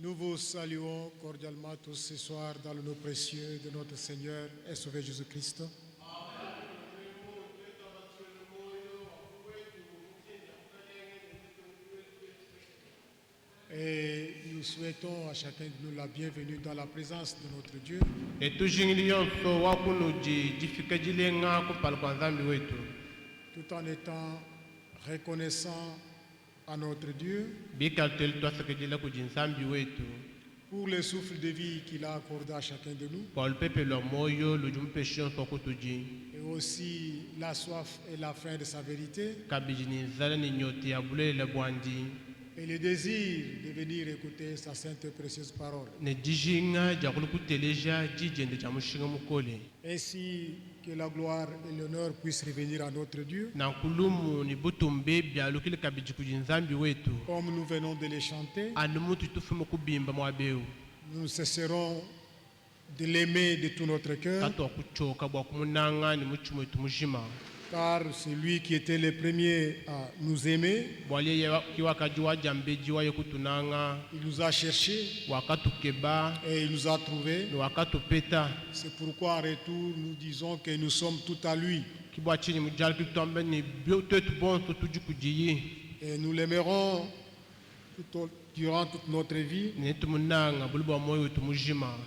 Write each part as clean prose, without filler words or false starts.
Nous vous saluons cordialement tous ce soir dans le nom précieux de notre Seigneur et Sauveur Jésus-Christ. Et nous souhaitons à chacun de nous la bienvenue dans la présence de notre Dieu. Tout en étant reconnaissant à notre Dieu pour le souffle de vie qu'il a accordé à chacun de nous. Et aussi la soif et la faim de sa vérité. Et le désir de venir écouter sa sainte et précieuse parole. Ainsi que la gloire et l'honneur puissent revenir à notre Dieu. Comme nous venons de les chanter, nous cesserons de l'aimer de tout notre cœur. Car c'est lui qui était le premier à nous aimer. Il nous a cherchés et il nous a trouvés. C'est pourquoi en retour nous disons que nous sommes tout à lui. Et nous l'aimerons durant toute notre vie,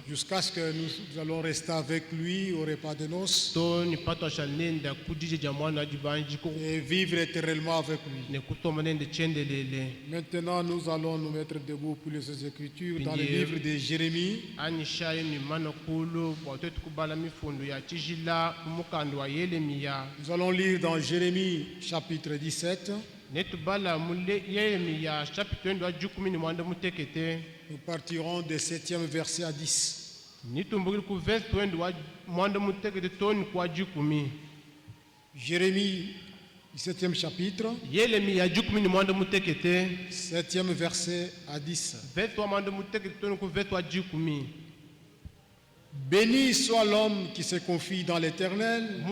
jusqu'à ce que nous allons rester avec lui au repas de noces et vivre éternellement avec lui. Maintenant, nous allons nous mettre debout pour les Écritures dans le livre de Jérémie. Nous allons lire dans Jérémie chapitre 17. Nous partirons du 7e verset à 10. Jérémie, 17e chapitre, 7e verset à 10. Béni soit l'homme qui se confie dans l'Éternel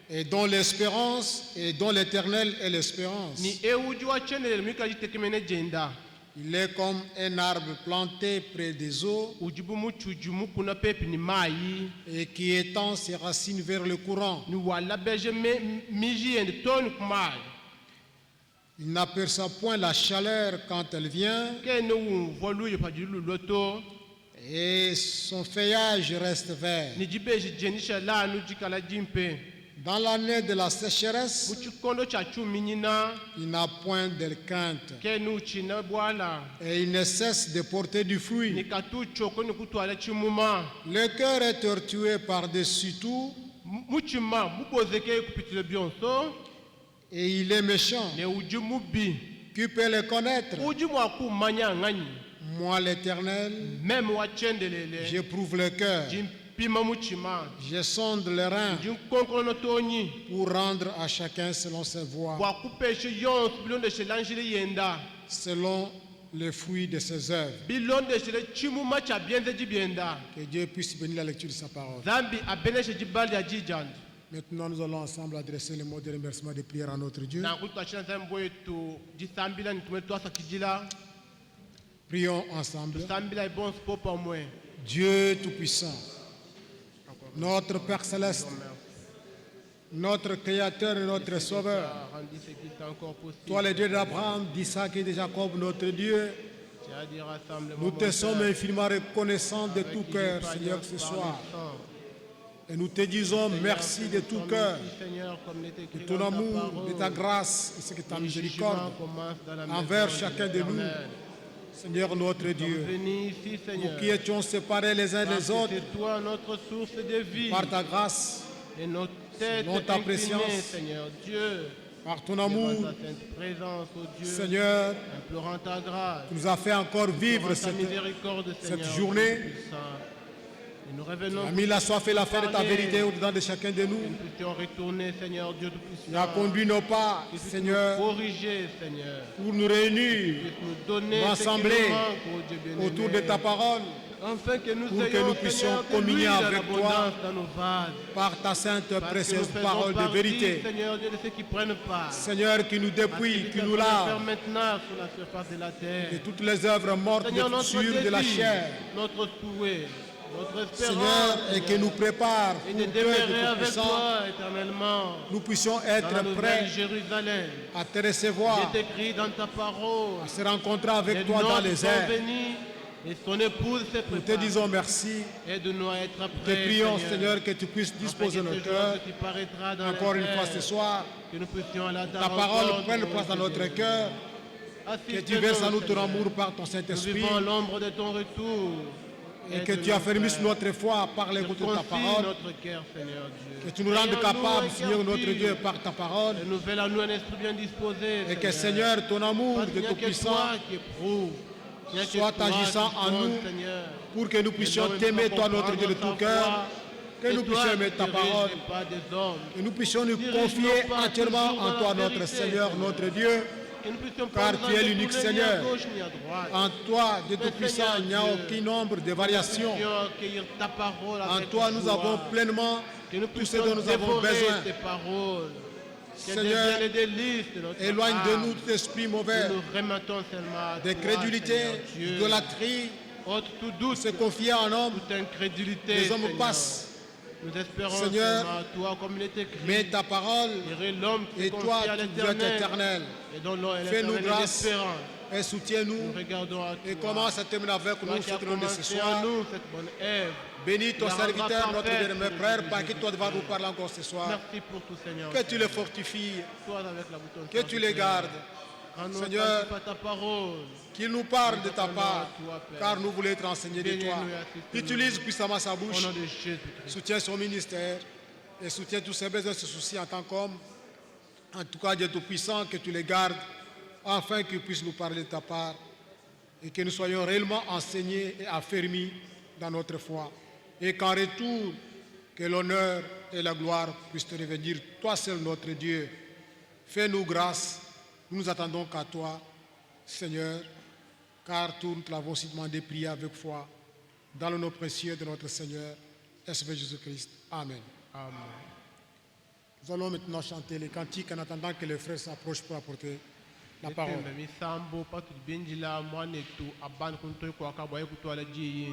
et dont l'espérance et dont l'Éternel est l'espérance. Il est comme un arbre planté près des eaux et qui étend ses racines vers le courant. Il n'aperçoit point la chaleur quand elle vient et son feuillage reste vert. Dans l'année de la sécheresse, il n'a point de crainte et il ne cesse de porter du fruit. Le cœur est tortué par-dessus tout et il est méchant. Qui peut le connaître? Moi, l'Éternel, j'éprouve le cœur. Je sonde les reins pour rendre à chacun selon ses voies, selon les fruits de ses œuvres. Que Dieu puisse bénir la lecture de sa parole. Maintenant, nous allons ensemble adresser les mots de remerciement et de prière à notre Dieu. Prions ensemble. Dieu Tout-Puissant, notre Père Céleste, notre Créateur et notre Sauveur, toi le Dieu d'Abraham, d'Isaac et de Jacob, notre Dieu, nous te sommes infiniment reconnaissants de tout cœur, Seigneur, ce soir. Et nous te disons merci de tout cœur, de ton amour, de ta grâce et de ta miséricorde envers chacun de nous. Seigneur notre Dieu, nous qui étions séparés les uns des autres par ta grâce, non ta présence, par ton amour, Seigneur, tu nous as fait encore vivre cette journée. Tu as mis la soif et la faim de ta vérité au-dedans de chacun de nous. Tu as conduit nos pas, Seigneur, pour nous réunir, nous rassembler autour de ta parole, Afin que nous pour que ayons, nous puissions Seigneur, de communier l'huile en avec toi abondance dans nos vases. par ta sainte Parce précieuse que nous parole faisons de vérité. partie, Seigneur Dieu, de ceux qui prennent part. Seigneur, qui nous dépouille, qui nous faire lave maintenant sur la surface de la terre. de toutes les œuvres mortes Seigneur, de notre sur de la désir, chair. notre souhait, notre espérance, Seigneur, et que nous prépare et pour de que demeurer de avec puissants, toi éternellement nous puissions dans la être nouvelle prêts Jérusalem. à te recevoir, Il est écrit dans ta parole. à se rencontrer avec Les toi dans noces les sont airs. venues et son épouse se Nous te prépare. disons merci. Aide-nous à être Te prêts, prions, Seigneur, que tu puisses disposer nos cœurs. Tu paraîtras dans Encore les une fois airs, ce soir, que nous puissions aller à ta parole rencontre, prenne place dans notre cœur, que tu verses en nous ton Seigneur. amour par ton Nous Saint-Esprit vivons à l'ombre de ton retour. et que tu affermisses notre foi par l'écoute de ta parole, notre cœur, Seigneur Dieu. que tu nous rendes capables, Seigneur notre Dieu, Dieu, par ta parole, renouvelle à nous un esprit bien disposé. et que Seigneur, ton amour Parce de qu'il n'y a que Tout-Puissant toi qui éprouve. Il n'y a que soit toi agissant qui en compte, nous Seigneur. pour que nous puissions Et t'aimer, nous toi notre Dieu de comprendre tout cœur, que ta nous foi. puissions Et aimer toi ta qui diriges parole, les pas des hommes. que nous puissions nous Dirige confier nos pas entièrement toujours en dans toi, la notre vérité, Seigneur, Seigneur. notre Dieu, Que nous puissions car pas tu es nous l'unique détourner ni à Seigneur. gauche ni à droite. En toi, Dieu Mais Tout-Puissant, Seigneur il n'y a Dieu, aucun nombre de variations. Que nous puissions accueillir ta parole En avec toi, nous joie. avons pleinement Que nous tout ce puissions dont nous avons dévorer besoin. tes paroles. Qu'elles Seigneur, deviennent les délices de notre éloigne de âme. nous tout esprit mauvais, Nous remettons seulement à de toi, crédulité, Seigneur Dieu. d'idolâtrie, Ôte tout doute, se confier en homme. toute incrédulité. Les hommes Seigneur. passent, Nous espérons Seigneur, seulement à toi, comme il est écrit. mais ta parole Heureux l'homme qui et se toi, confie à tu es l'éternel. éternel. Et dont l'eau est Fais-nous l'éternel grâce espérant. et soutiens-nous Nous regardons à et toi. commence à terminer avec Toi nous qui as ce nom de ce commencé soir. en nous cette bonne œuvre. Bénis ton La rendra serviteur, notre parfaite, bien-aimé Seigneur frère, Jésus. par qui toi vas nous parler encore ce soir. Merci pour tout, Seigneur. Que tu les fortifies, Sois avec la bouton que tu les gardes. Rends-nous Seigneur, attentifs à ta parole. qu'il nous parle de ta Nous part, attendons à toi, Père. car nous voulons être enseignés de toi. Bénis-nous et assiste-nous. Utilise puissamment sa Au bouche, nom de Jésus-Christ. soutiens son ministère et soutiens tous ses besoins, ses soucis en tant qu'homme. En tout cas, Dieu Tout-Puissant, que tu les gardes, afin qu'ils puissent nous parler de ta part et que nous soyons réellement enseignés et affermis dans notre foi. Et qu'en retour, que l'honneur et la gloire puissent te revenir, toi seul notre Dieu. Fais-nous grâce, nous nous attendons qu'à toi, Seigneur, car tout nous te l'avons aussi demandé, prier avec foi, dans le nom précieux de notre Seigneur, Esprit Jésus-Christ. Amen. Amen. Nous allons maintenant chanter les cantiques en attendant que les frères s'approchent pour apporter la parole. Etembe misambo patu benjila mwanetu abani kuntoyi kwakabwa yekutwala jiyi.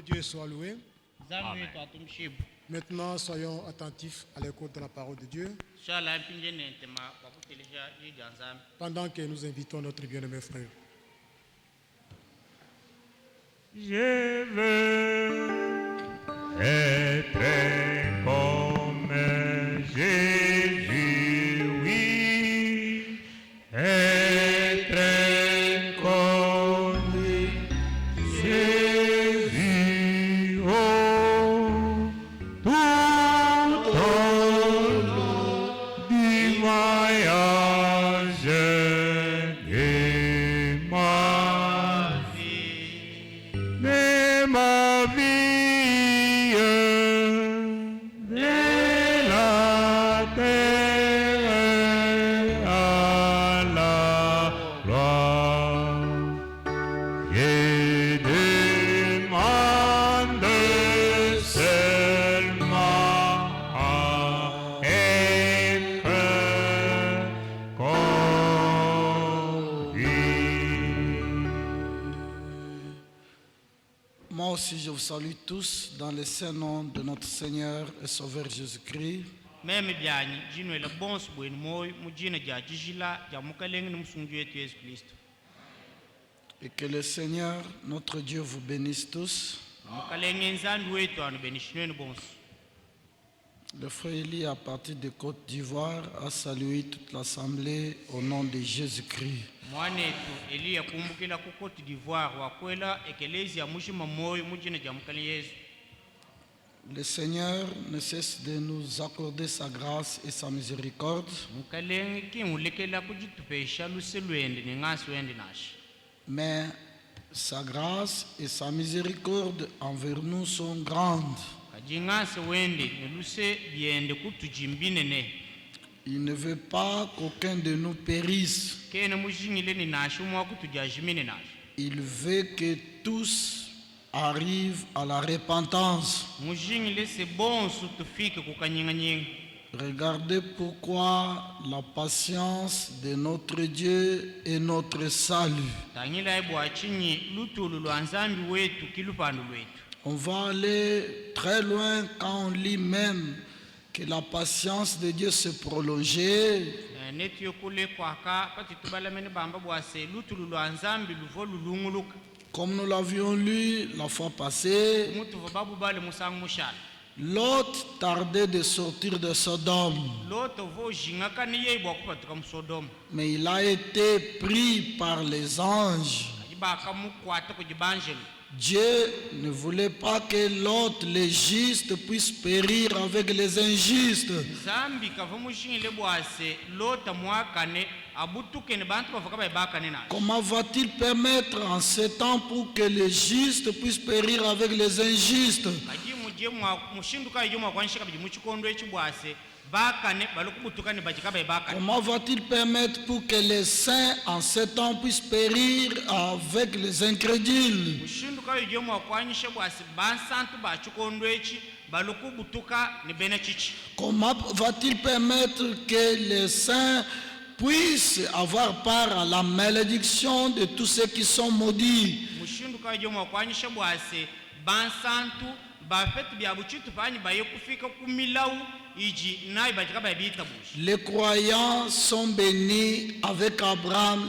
de Dieu soit loué. Nzambe wetu atumshibu. Maintenant, soyons attentifs à l'écoute de la parole de Dieu Shala mpinje nentema kwa kutelesha jija nzambe. pendant que nous invitons notre bien-aimé frère. Je veux être comme Jésus, oui, être comme Jésus, oh, tout au long du voyage de ma vie, de la terre à la gloire. Je demande seulement à être comme lui. Moi aussi, je vous salue tous dans le saint nom de notre Seigneur et Sauveur Jésus-Christ. Meme byanyi jinwe la bonsu bwenu moyo mujina ja jijila ja mukalenge n'umusungu wetu Yesu Kristo. Et que le Seigneur, notre Dieu, vous bénisse tous. Mukalenge nzambi wetu anu benishinweni bonsu. Le frère Élie, à partir de Côte d'Ivoire, a salué toute l'assemblée au nom de Jésus-Christ. Mwanetu Eliya kumbukila ku Cote d'Ivoire wakwela ekelezia mushima moyo mujina ja mukalenge Yesu. Le Seigneur ne cesse de nous accorder sa grâce et sa miséricorde. Mukalenge kinhulekela kujitupesha luselwende ningasi wende nashi. Mais sa grâce et sa miséricorde envers nous sont grandes. Kajingase wende neluse biende kutujimbinene. Il ne veut pas qu'aucun de nous périsse. Kene mujingile ni nashi umwa kutujajimine nashi. Il veut que tous arrivent à la repentance. Mujingile se bonsu tufike kukanyinganyinga. Regardez pourquoi la patience de notre Dieu est notre salut. Tangila ebwa chinyi lutulu lwa nzambi wetu kilupando lwetu. On va aller très loin quand on lit même que la patience de Dieu se prolongeait. Netu yokule kwaka pati tubalamene bamba bwase lutulu lwa nzambi luvo lulunguluka. Comme nous l'avions lu la fois passée, Mutu vababu bale musangu mushala. Lot tardait de sortir de Sodome, Loto vo jingaka ni yebwa kupatuka musodoma. mais il a été pris par les anges. Ibaka mukwata kujibanjelo. Dieu ne voulait pas que Lot, les justes, puisse périr avec les injustes. Zambi kava mushingile bwase lota mwakane abutuke ne bantu bavaka bayibakane nashi. Comment va-t-il permettre en ce temps pour que les justes puissent périr avec les injustes? Kaji muje mushinduka yoma kwanshika biji muchikondo echibwase bakane balokubutuka ne bajika bayibakane. Comment va-t-il permettre pour que les saints en ce temps puissent périr avec les incrédules? Mushinduka yoma kwanyisha bwase bansantu bachikondo echi balokubutuka ne benechichi. Comment va-t-il permettre que les saints puissent avoir part à la malédiction de tous ceux qui sont maudits? Mushinduka yoma kwanyisha bwase bansantu bafeti bya buchitu fanyi baye kufika kumilau iji nayi bajika bayibita bushi. Les croyants sont bénis avec Abraham,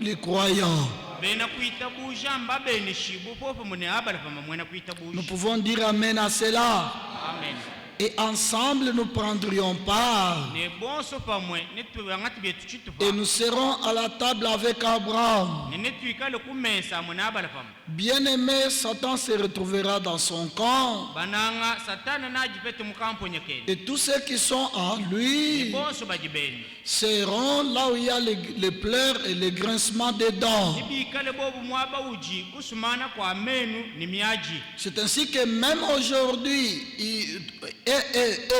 les croyants. Bena kuita buja mbabe ni shibu popo mune abala fama mwena kuita buja. Nous pouvons dire Amen à cela. Amen. Et ensemble, nous prendrions part. Ne bonso pamwe ne tuangati byetu chitu Et fa. nous serons à la table avec Abraham. Ne tuikale kumesa mune abala fama. Bien-aimé, Satan se retrouvera dans son camp. Bananga satana najipete mukampo nyekeni. Et tous ceux qui sont en lui Bonso bajibeni. seront là où il y a les pleurs et les grincements des dents. Ibikale bobu mwaba uji kusumana kwa menu ni miaji. C'est ainsi que même aujourd'hui,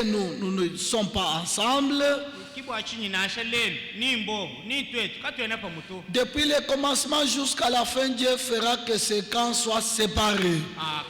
nous ne sommes pas ensemble. Kibwa chini na shalelu ni mbobu ni twetu katwena pamuto. Depuis le commencement jusqu'à la fin, Dieu fera que ces camps soient séparés.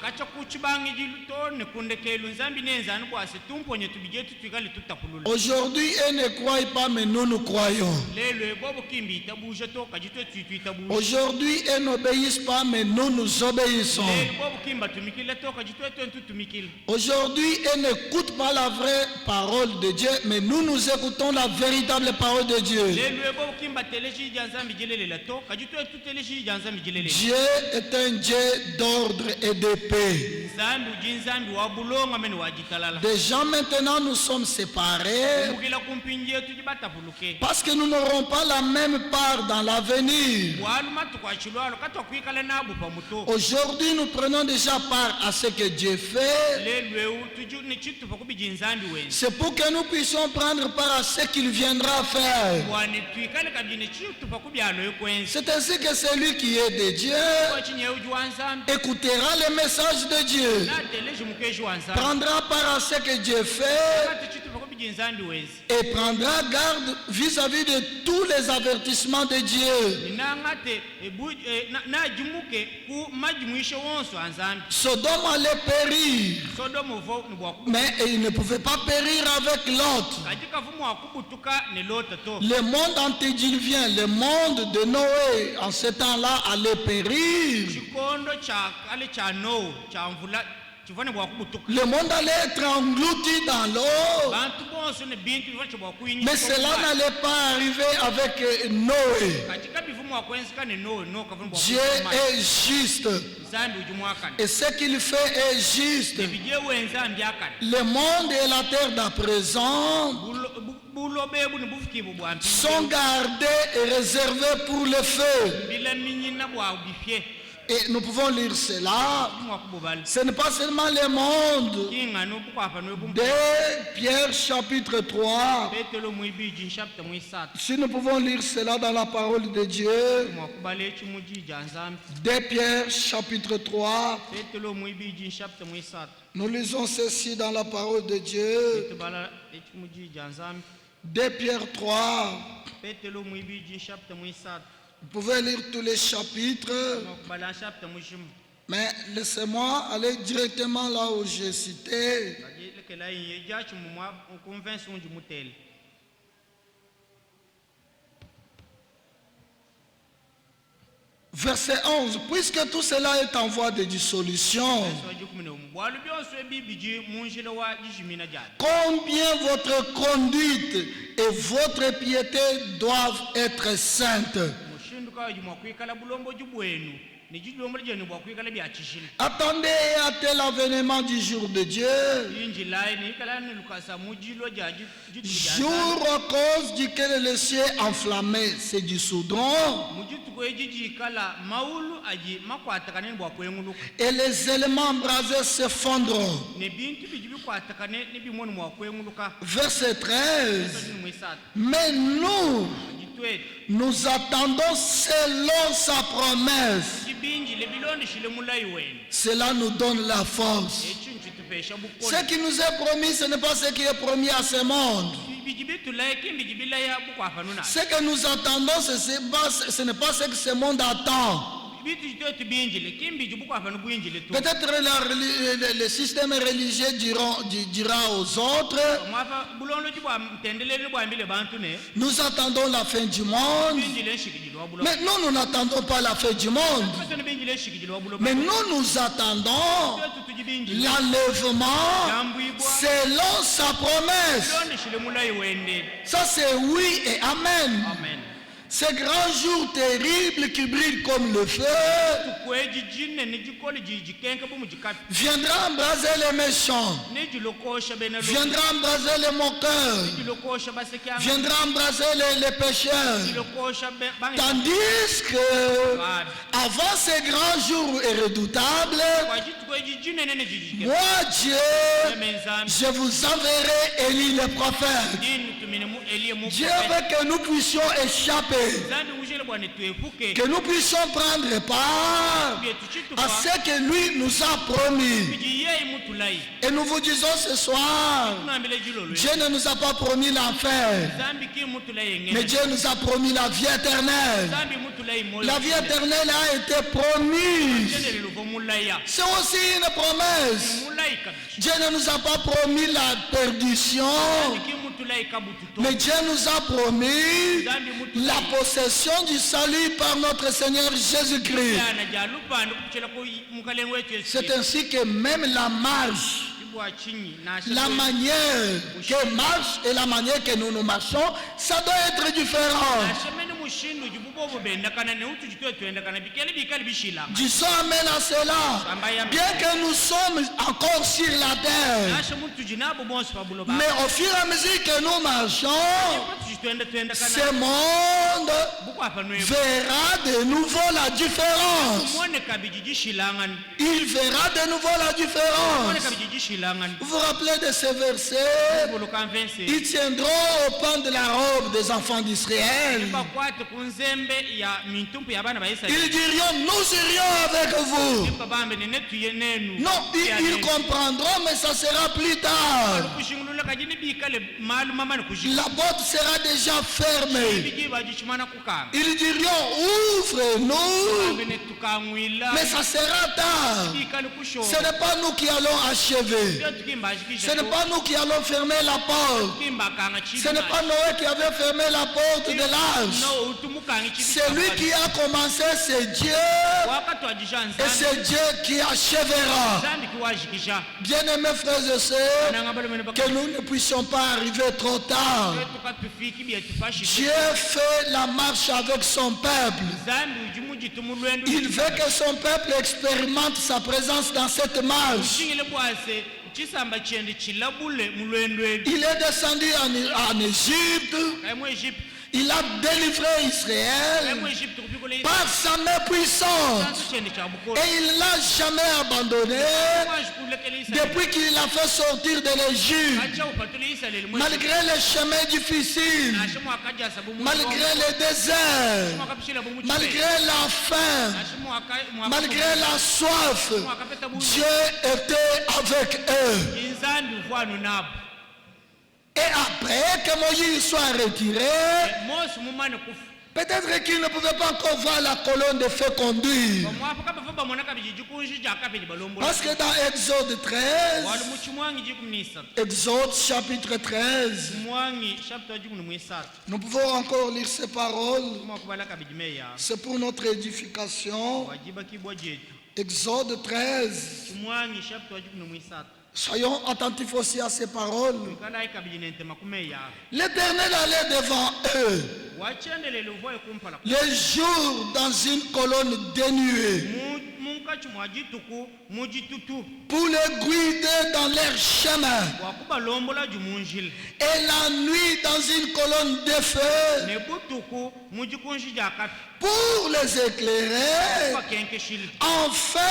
Kacha uchibangi jiluto ne kundekelu nzambi nenzani bwase tumponye tubije tutwikale tutapulula Aujourd'hui, elles ne croient pas, mais nous, nous croyons. lelo ebobo kimbi itabuje toka jitwe twitu itabuje Aujourd'hui, elles n'obéissent pas, mais nous, nous obéissons. lelo bobo kimba tumikile toka jitwe twentu tumikile Aujourd'hui, elles n'écoutent pas la vraie parole de Dieu, mais nous, nous écoutons la véritable parole de Dieu. lelo ebobo kimba teleshi janzambi jilelela toka jitwe tuteleshi janzambi jilelela Dieu est un Dieu d'ordre et de paix. nzambi ujinzambi wabulonga meni wajitalala Déjà maintenant, nous sommes séparés mukila kumpinje yetu jibatapuluke parce que nous n'aurons pas la même part dans l'avenir. waluma tukwachilwalo katwakwikale nabu pamuto Aujourd'hui, nous prenons déjà part à ce que Dieu fait. lelweu tuju ni chitupa kubiji nzambi wenzi C'est pour que nous puissions prendre part à ce qu'il viendra faire. wane twikale kabjini chitupa kubyalo ekwenzi C'est ainsi que celui qui est de Dieu wachinyeuji wa nzambi écoutera le message de Dieu, nateleji mukeji wa nzambi prendra part à ce que Dieu fait kati chitupa kubiji nzambi wenzi et prendra garde vis-à-vis de tous les avertissements de Dieu. ninangate najimuke ku majimuishe wonso wa nzambi Sodome allait périr, sodomu vo ni bwakubu mais il ne pouvait pas périr avec l'autre. katika vumu wakubutuka ni lota to Le monde antédiluvien, le monde de Noé, en ce temps-là, allait périr. chikondo cha kale cha no cha mvula chivone bwakubutuka Le monde allait être englouti dans l'eau. bantu bonso ne bintu bivache bwakuinyi Mais cela n'allait pas arriver avec Noé. katika bivumu wakwenzika ne no kavuni Dieu est juste. nzambi ujumwakana Et ce qu'il fait est juste. ebije wenzambi akana Le monde et la terre d'à présent bulobebu ni bufikibu bwampi sont gardés et réservés pour le feu. bila minyina bwa bifye Et nous pouvons lire cela. mwakububala Ce n'est pas seulement le monde. kingano bukwapa no bumbu De Pierre chapitre 3. petelo mwibiji chapter mwisatu Si nous pouvons lire cela dans la parole de Dieu. mwakubala echimuji janzambi De Pierre chapitre 3. petelo mwibiji chapter mwisatu Nous lisons ceci dans la parole de Dieu. tebala echimuji janzambi De Pierre 3. petelo mwibiji chapter mwisatu Vous pouvez lire tous les chapitres. mwakubala chapter mwishimu Mais laissez-moi aller directement là où j'ai cité. lekela yin jachi mumwa convention du mutel Verset 11. Puisque tout cela est en voie de dissolution, soji 11 bwalu byonso ebibiji munjila wa jijimina jali combien votre conduite et votre piété doivent être saintes. mushinduka waji mwakwikala bulombo jubwenu ni jilombo jenu bwakwikala byachishila Attendez à tel avènement du jour de Dieu, injilai ni kala ni lukasa mujilo jaji jour à cause duquel le ciel enflammé se dissoudront mujituko ejiji kala maulu aji makwatakane bwakwenguluka et les éléments embrasés se fondront. ne bintu biji bikwatakane ne bimoni mwakwenguluka Verset 13. ni mwisatu Mais nous, jitwete nous attendons selon sa promesse. jibinji lebilondi shile mulai wenu Cela nous donne la force. echinchu tupesha Ce bukoni qui nous est promis, ce n'est pas ce qui est promis à ce monde. biji bitulaye kimbi jibilaya bukwafanuna Ce que nous attendons, ce n'est pas ce que ce monde attend. bitu jitotu binjile kimbi jibukwafanu bwinjile tu Peut-être le système religieux dira aux autres, mwafa bulondo jibwa mtendelele bwambile bantu ne nous attendons la fin du monde. binjile nshikijile wa bulo Mais nous, nous n'attendons pas la fin du monde. Kose ne binjile nshikijile wa bulo Mais nous attendons Jitotu tujibinjile l'enlèvement jambwibwa selon sa promesse. bilondi shile mulai wende Ça, c'est oui et amen. amen Ces grands jours terribles qui brillent comme le feu tukweji jine ne jikoli jikenke bumu jikapi viendra embraser les méchants, ne jilokosha benalo viendra embraser les moqueurs, jilokosha basekyanga viendra embraser les pécheurs. jilokosha bangi Tandis que babi avant ces grands jours redoutables, kwa jitukweji jine nene jijike moi Dieu, menzambi je vous enverrai Élie le prophète. dini tumine mu eliye mu Dieu veut que nous puissions échapper nzambi ujele bwana tuepuke que nous puissions prendre part à ce que lui nous a promis. bijiyei mutulai Et nous vous disons ce soir, tunambele jilolwe Dieu ne nous a pas promis l'enfer, nzambi ki mutulai mais ngene Dieu nous a promis la vie éternelle. nzambi mutulai moyo La vie éternelle a été promise. jele luvo mulaya C'est aussi une promesse. mulai kabisa Dieu ne nous a pas promis la perdition, ki mutulai kabututo mais Dieu nous a promis la possession du salut par notre Seigneur Jésus-Christ. yana jalupanda kuchela ko mukalen wetu C'est ainsi que même la marche, ibwa chinyi na la manière que marche et la manière que nous marchons, ça doit être différent. ashemene mushindu jibubo bobenda kana ne utu jitwe twenda kana bikele bikali bishila Disons amen à cela. Bien que nous sommes encore sur la terre, ashe muntu jinabo bonse pabulo ba mais au fur et à mesure que nous marchons, twenda twenda ce kana monde buko apa no verra de nouveau la différence. mone kabiji jishilangan Il verra de nouveau la mone différence. kabiji jishilangan Vous vous rappelez de ce verset? bulo convince Ils tiendront au pan de la robe des enfants d'Israël. bakwate kunzembe ya mintumpu ya bana ba Ils Israeli diront, nous irions avec vous. babambe ne tuye nenu Non, ils comprendront, mais ça sera plus tard. kushingulula kajini bikale malu mama ne kushingula La porte sera déjà fermée. biji bajichimana kukanga Ils diront, ouvre-nous. bene tukangwila Mais ça sera tard. bikale kusho Ce n'est pas nous qui allons achever. tukimba Ce n'est pas nous qui allons fermer la porte. kimba kanga chini Ce n'est pas Noé qui avait fermé la porte de l'arche. no utumukangi chini C'est lui qui a commencé, c'est Dieu. wakati wa jishanza Et c'est Dieu qui achèvera. zambi kiwajikisha Bien-aimés frères et sœurs, nanga balo mene que nous ne puissions pas arriver trop tard. tukatufiki bya tufashi Dieu fait la marche avec son peuple. zambi ujimuji tumulwendo Il veut que son peuple expérimente sa présence dans cette marche. shingile bwase chisamba chende chilabule mulwendo edu Il est descendu en Égypte. kaimwe Egypt Il a délivré Israël kaimwe Egypt kupikole par sa main puissante. sansu chende cha bukolo Et il ne l'a jamais abandonné kwashkulekele isa depuis qu'il l'a fait sortir de l'Égypte. acha upatule isa lele mwe Malgré les chemins difficiles, ashimu akaja sabu mu malgré les déserts, akapishila bu mu malgré la faim, ashimu malgré la soif, akapeta bu Dieu était avec eux. inzambi ufwanu nabo Et après que Moïse soit retiré, Mose mumane kufa peut-être qu'il ne pouvait pas encore voir la colonne de feu conduire. bamwapo kaba famba mona kabiji jikunji jakapeli balombola Parce que dans Exode 13, wali muchimwangi jikumnisa Exode chapitre 13, mwangi chapter jikunu mwisatu nous pouvons encore lire ces paroles. mwakubala kabiji meya C'est pour notre édification. wajiba kibwa jetu Exode 13. chimwangi chapter jikunu mwisatu Soyons attentifs aussi à ces paroles. kala ikabiji nente makumeya L'Éternel allait devant eux wachendelele uvoye kumpala les jours dans une colonne dénuée munkachi mwajituku mujitutu pour les guider dans leur chemin, wakubalombola jumunjila et la nuit dans une colonne de feu nebutuku mujikunji jakapi pour les éclairer, kwakenkeshila afin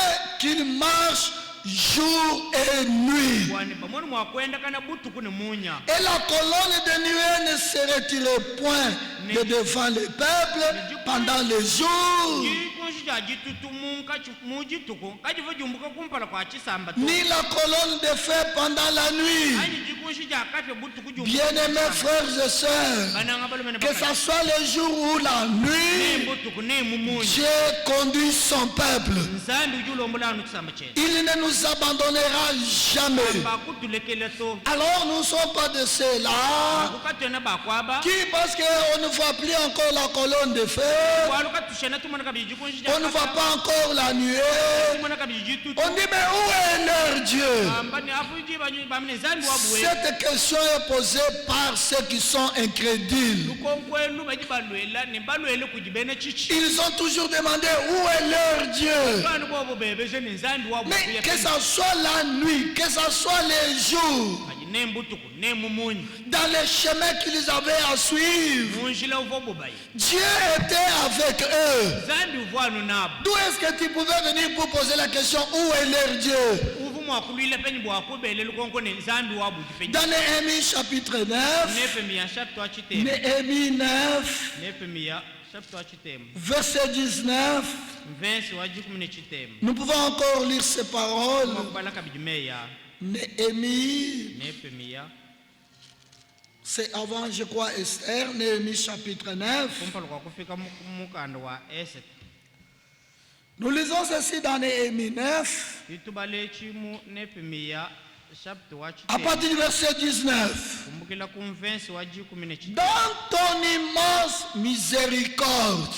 qu'ils marchent jour et nuit. wani pamoni mwakwenda kana butuku ne munya Et la colonne de nuée ne se retirait point de devant le peuple pendant les jours, jikunji jajitutu munkachi mujituku kajivo jumbuka kumpala kwa chisamba tu ni la colonne de feu pendant la nuit. aji jikunji jakapi butuku jumbuka Bien-aimés frères et sœurs, bananga balo mene que ce soit le jour ou la nuit, butuku ne mumunya Dieu conduit son peuple. nzambi ujulombola nu chisamba chene Il ne nous abandonnera jamais. bakutulekele to Alors nous ne sommes pas de ceux-là kukatena bakwaba qui, parce qu'on ne voit plus encore la colonne de feu, walukatushena tumona kabiji jikunji on ne voit pas encore la nuée, tumona kabiji jitutu on dit mais où est leur Dieu? ambani afuji bamne nzambi wabuwe Cette question est posée par ceux qui sont incrédules. lukonkwenu bajibalwela nembalwele kujibene chichi Ils ont toujours demandé où est leur Dieu. bani bobo bebeje ne nzambi Mais que wabuwe ce soit la nuit, que ce soit les jours, aji ne mbutuku ne mumunyi dans les chemins qu'ils avaient à suivre, munjila uvo bubayi Dieu était avec eux. nzambi uvwanu nabo D'où est-ce que tu pouvais venir pour poser la question où est leur Dieu? uvu mwakulwile penyi bwakubele lukonko ne nzambi wabuti penyi Dans Néhémie chapitre 9, nefemi ya chapter chite Néhémie 9, nefemi ya chapter wa chitemo verset 19. mvensi wa 19 Nous pouvons encore lire ces paroles. makubala bidimeya Néhémie, nepemiya c'est avant, je crois, Esther, Néhémie chapitre 9. kumpalo kwa kufika mukanda wa Eseth Nous lisons ceci dans Néhémie 9, itubale chimu nepemiya chapter wa à chitemo partir du verset 19. kumbukila kumvensi wa 19 Dans ton immense miséricorde.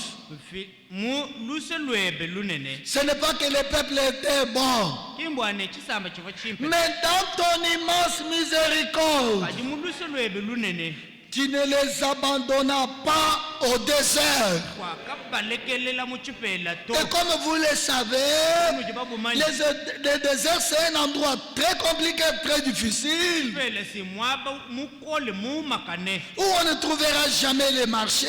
luse lwebe lunene Ce n'est pas que le peuple était bon, kimbwane chisamba chiva chimpe mais dans ton immense miséricorde, kadi mu luse lwebe lunene tu ne les abandonnas pas au désert. kwakabalekelela mu chipela to Et comme vous le savez, le désert c'est un endroit très compliqué, très difficile, chipela simwaba mukole mumakane où on ne trouvera jamais les marchés,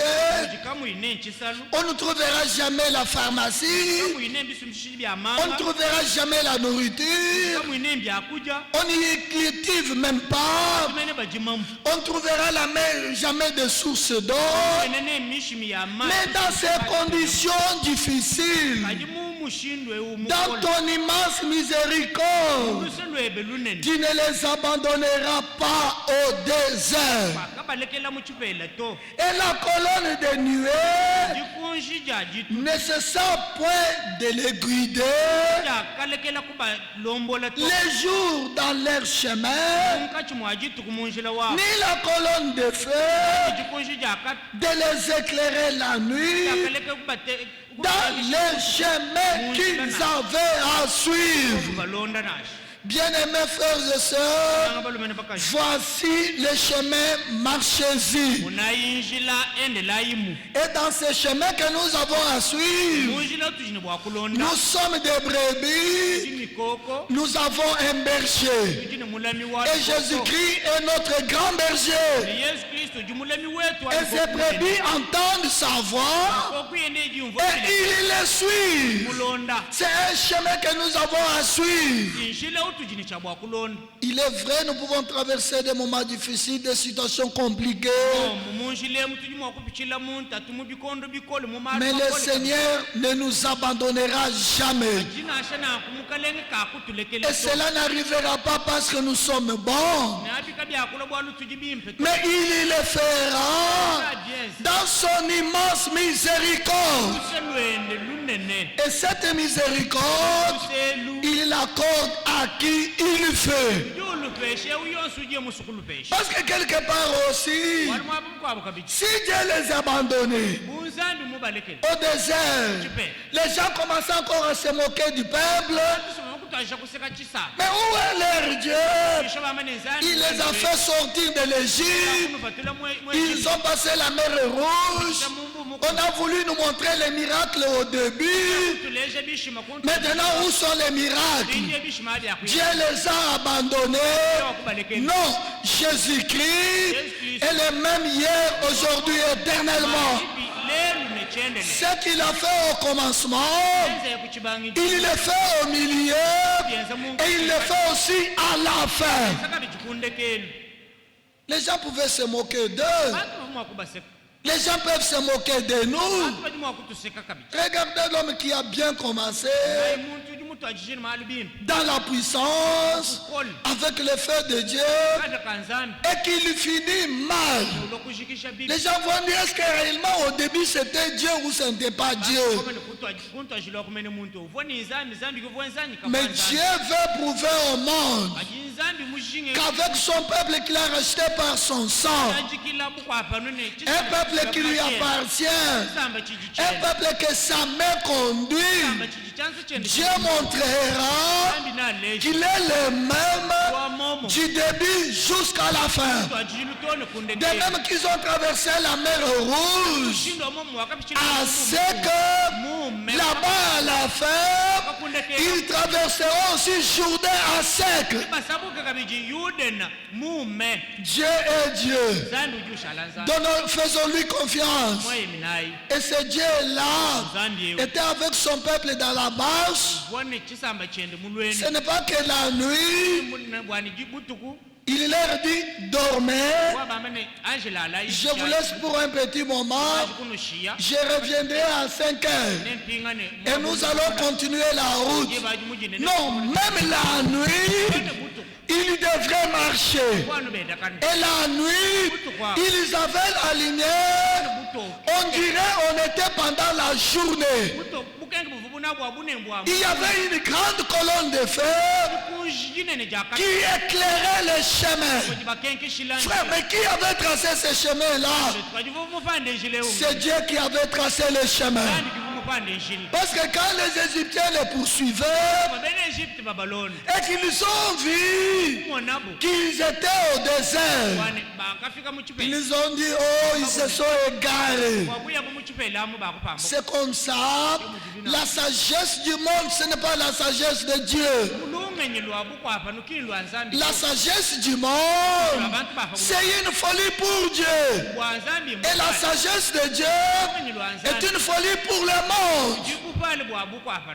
jikamuyine chisalu on ne trouvera jamais la pharmacie, kamuyine bisumshili bya on ne mama trouvera jamais la nourriture, kamuyine byakuja on n'y cultive même pas, tumene bajimamu on ne trouvera jamais de source d'eau. enene mishimi ya mama Mais dans ces conditions difficiles, kadi mu mushindwe dans ton immense miséricorde, luse lwebe lunene tu ne les abandonneras pas au désert. kwakabalekela mu chipela to Et la colonne de nuée jikunji jajitu ne se sent point de les guider jakalekela kuba lombola to les jours dans leur chemin, mkachi mwajitu kumunjila wa ni la colonne de feu jikunji jakat de les éclairer la nuit jakaleka kuba dans les chemins qu'ils avaient à suivre. balonda nashi Bien-aimés frères et sœurs, nanga balumene bakashi voici le chemin, marchez-y. unayinjila endela yimu Et dans ce chemin que nous avons à suivre, munjila tujini bwakulonda nous sommes des brebis, timikoko nous avons un berger. tujini mulami wa Et Jésus-Christ est notre grand berger. Yesu Kristo jumulami wetu Et ces brebis entendent sa voix kokuyende jumvo et ils les suivent. mulonda C'est un chemin que nous avons à suivre. injila utujini cha bwakulonda Il est vrai, nous pouvons traverser des moments difficiles, des situations compliquées. munjile mutujimi wakupichila muntu atumubikondo bikole mumara Mais le Seigneur ne nous abandonnera jamais. jinasha na kumukalenge kakutulekele Et cela n'arrivera pas parce que nous sommes bons. nabika byakula bwalu tujibimpe Mais il le fera dans son immense miséricorde. uselwende lunene Et cette miséricorde, uselu il l'accorde à qui il veut. yulupeshe uyonse uje musukulupeshe Parce que quelque part aussi, walimu abumkwabo kabichi si Dieu les a abandonnés bunzambi mubalekele au désert, les gens commencent encore à se moquer du peuple. tusoma kutwasha kuseka chisa Mais où est leur Dieu? isho bamanenzani Il les a fait sortir de l'Égypte. Ils ont passé la mer Rouge. On a voulu nous montrer les miracles au début. tuleje bishima kuntu Maintenant, où sont les miracles? inje bishima hadi yakwe Dieu les a abandonnés. wakubalekele Non, Jésus-Christ est le même hier, aujourd'hui, éternellement. lelu nechendele Ce qu'il a fait au commencement, enze kuchibangi il le fait au milieu yenza mungu et il le fait aussi à la fin. saka bichikundekele Les gens pouvaient se moquer d'eux. bantu bamu wakubaseka Les gens peuvent se moquer de nous. bantu bajimu wakutuseka kabichi Regardez l'homme qui a bien commencé naye muntu jimutu ajishini mahali bimbi dans la puissance, kol avec le feu de Dieu, kada kanzambi et qu'il finit mal. ulokushikisha bibi Les gens vont dire, est-ce que réellement au début c'était Dieu ou ce n'était pas Dieu? kuntu ajila kumene muntu uvoni nzambi zambi kuvwenzanyi Mais Dieu veut prouver au monde aji nzambi mushinge qu'avec son peuple qu'il a racheté par son sang, ajikila bukwapa nune un peuple qui lui appartient, samba un chijichene peuple que sa main conduit, samba chijichanzo chende Dieu montrera zambi na leshi qu'il est le même wa momo du début jusqu'à la fin. to ajilutone De kundekele même qu'ils ont traversé la mer Rouge, shindo momo wakapichina à ce que mume là-bas à la fin, wakakundekele ils traverseront aussi Jourdain à sec. basabuka kabiji yudena mume Dieu est Dieu. zambi ujushala nzambi Faisons-lui confiance. moye minayi Et ce Dieu-là nzambi était avec son peuple dans la marche. vone chisamba chende mulweni Ce n'est pas que la nuit, bwani jibutuku Il leur dit, dormez. Wa bamane angelala Je vous laisse pour un petit moment. kunoshia Je reviendrai à 5 heures. nempingane Et nous allons continuer la route. Non, même la nuit, ils devraient marcher. Et la nuit, ils avaient la lumière. On dirait on était pendant la journée. Il y avait une grande colonne de feu qui éclairait le chemin. Frère, mais qui avait tracé ce chemin-là? C'est Dieu qui avait tracé le chemin. Parce que quand les Égyptiens les poursuivaient et qu'ils ont vu qu'ils étaient au désert, ils ont dit, oh, ils se sont égarés. C'est comme ça. La sagesse du monde, ce n'est pas la sagesse de Dieu. La sagesse du monde, c'est une folie pour Dieu. Et la sagesse de Dieu est une folie pour le monde.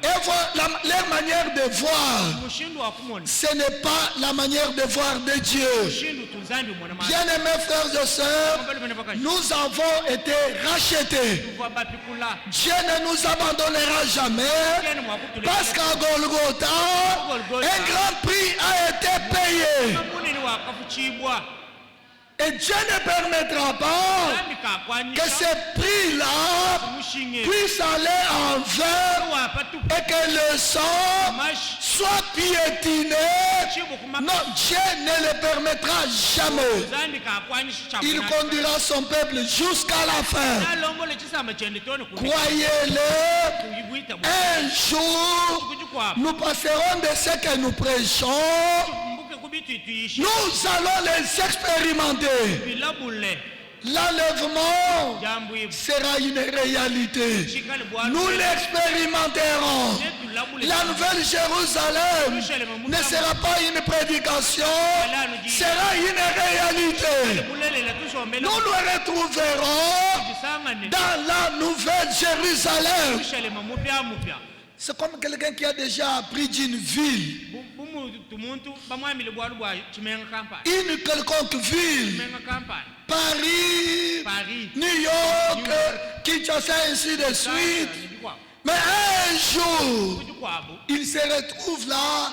Et leur manière de voir, ce n'est pas la manière de voir de Dieu. Bien-aimés frères et sœurs, nous avons été rachetés. Dieu ne nous abandonnera jamais, parce qu'à Golgotha, un grand prix a été payé. Et Dieu ne permettra pas que ce prix-là puisse aller en vain et que le sang soit piétiné. Non, Dieu ne le permettra jamais. Il conduira son peuple jusqu'à la fin. Croyez-le, un jour, nous passerons de ce que nous prêchons. Nous allons les expérimenter. L'enlèvement sera une réalité. Nous l'expérimenterons. La nouvelle Jérusalem ne sera pas une prédication, sera une réalité. Nous nous retrouverons dans la nouvelle Jérusalem. C'est comme quelqu'un qui a déjà appris d'une ville. Une quelconque ville. Paris, New York, Kinshasa, ainsi de suite. Mais un jour, il se retrouve là.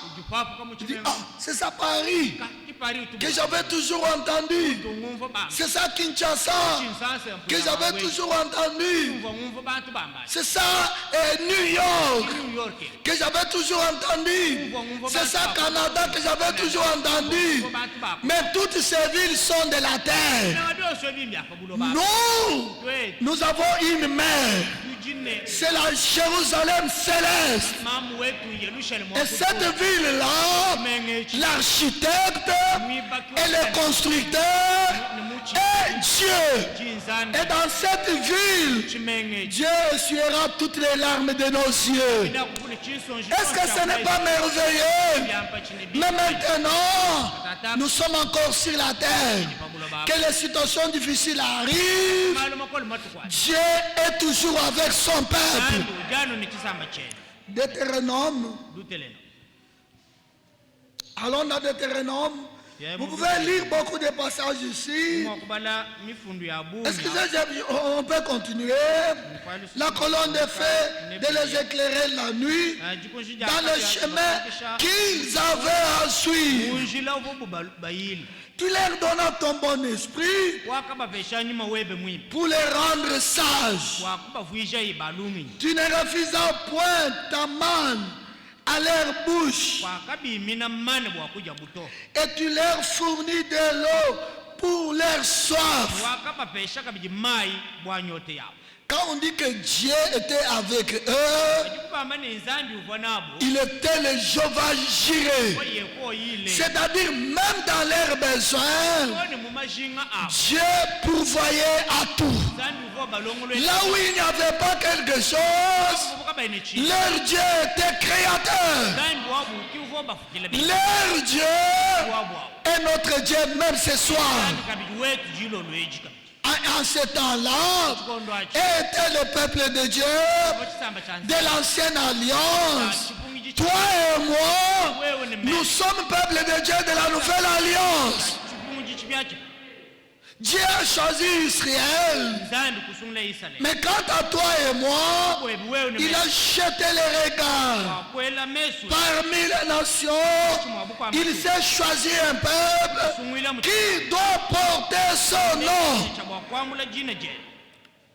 Il dit, ah, c'est ça Paris que j'avais toujours entendu. C'est ça Kinshasa que j'avais toujours entendu. C'est ça New York que j'avais toujours entendu. C'est ça Canada que j'avais toujours entendu. Mais toutes ces villes sont de la terre. Nous avons une mère. C'est la Jérusalem céleste. Et cette ville-là, l'architecte et le constructeur est Dieu. Et dans cette ville, Dieu essuiera toutes les larmes de nos yeux. Est-ce que ce n'est pas merveilleux? Mais maintenant, nous sommes encore sur la terre. Que les situations difficiles arrivent, Dieu est toujours avec son peuple. Deutéronome. Allons dans Deutéronome. Vous pouvez lire beaucoup de passages ici. Excusez, on peut continuer. La colonne de feu de les éclairer la nuit dans le chemin qu'ils avaient à suivre. Tu leur donnes ton bon esprit pour les rendre sages. Tu ne refusas point ta manne à leur bouche. Et tu leur fournis de l'eau pour leur soif. Quand on dit que Dieu était avec eux, il était le Jéhovah Jireh. C'est-à-dire même dans leurs besoins, Dieu pourvoyait à tout. Là où il n'y avait pas quelque chose, leur Dieu était créateur. Leur Dieu est notre Dieu même ce soir. En ce temps-là, était le peuple de Dieu de l'ancienne alliance. toi et moi, nous sommes peuple de Dieu de la nouvelle alliance. Dieu a choisi Israël. Mais quant à toi et moi, il a jeté les regards. Parmi les nations, il s'est choisi un peuple qui doit porter son nom.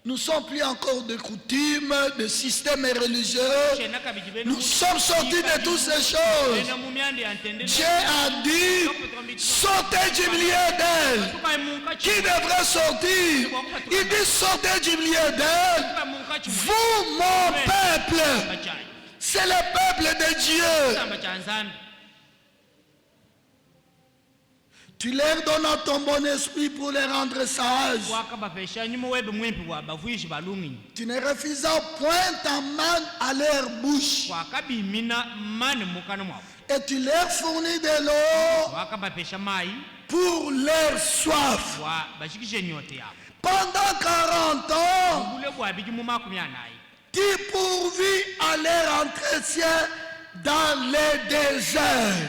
Nous ne sommes plus encore de coutumes, de systèmes religieux. Nous sommes sortis de toutes ces choses. Dieu a dit, sortez du milieu d'elle. Qui devrait sortir? Il dit, sortez du milieu d'elle. Vous, mon peuple, c'est le peuple de Dieu. Tu leur donnes ton bon esprit pour les rendre sages. Tu ne refusas point ta main à leur bouche. Et tu leur fournis de l'eau pour leur soif. Pendant 40 ans, tu pourvis à leur entretien dans les déserts.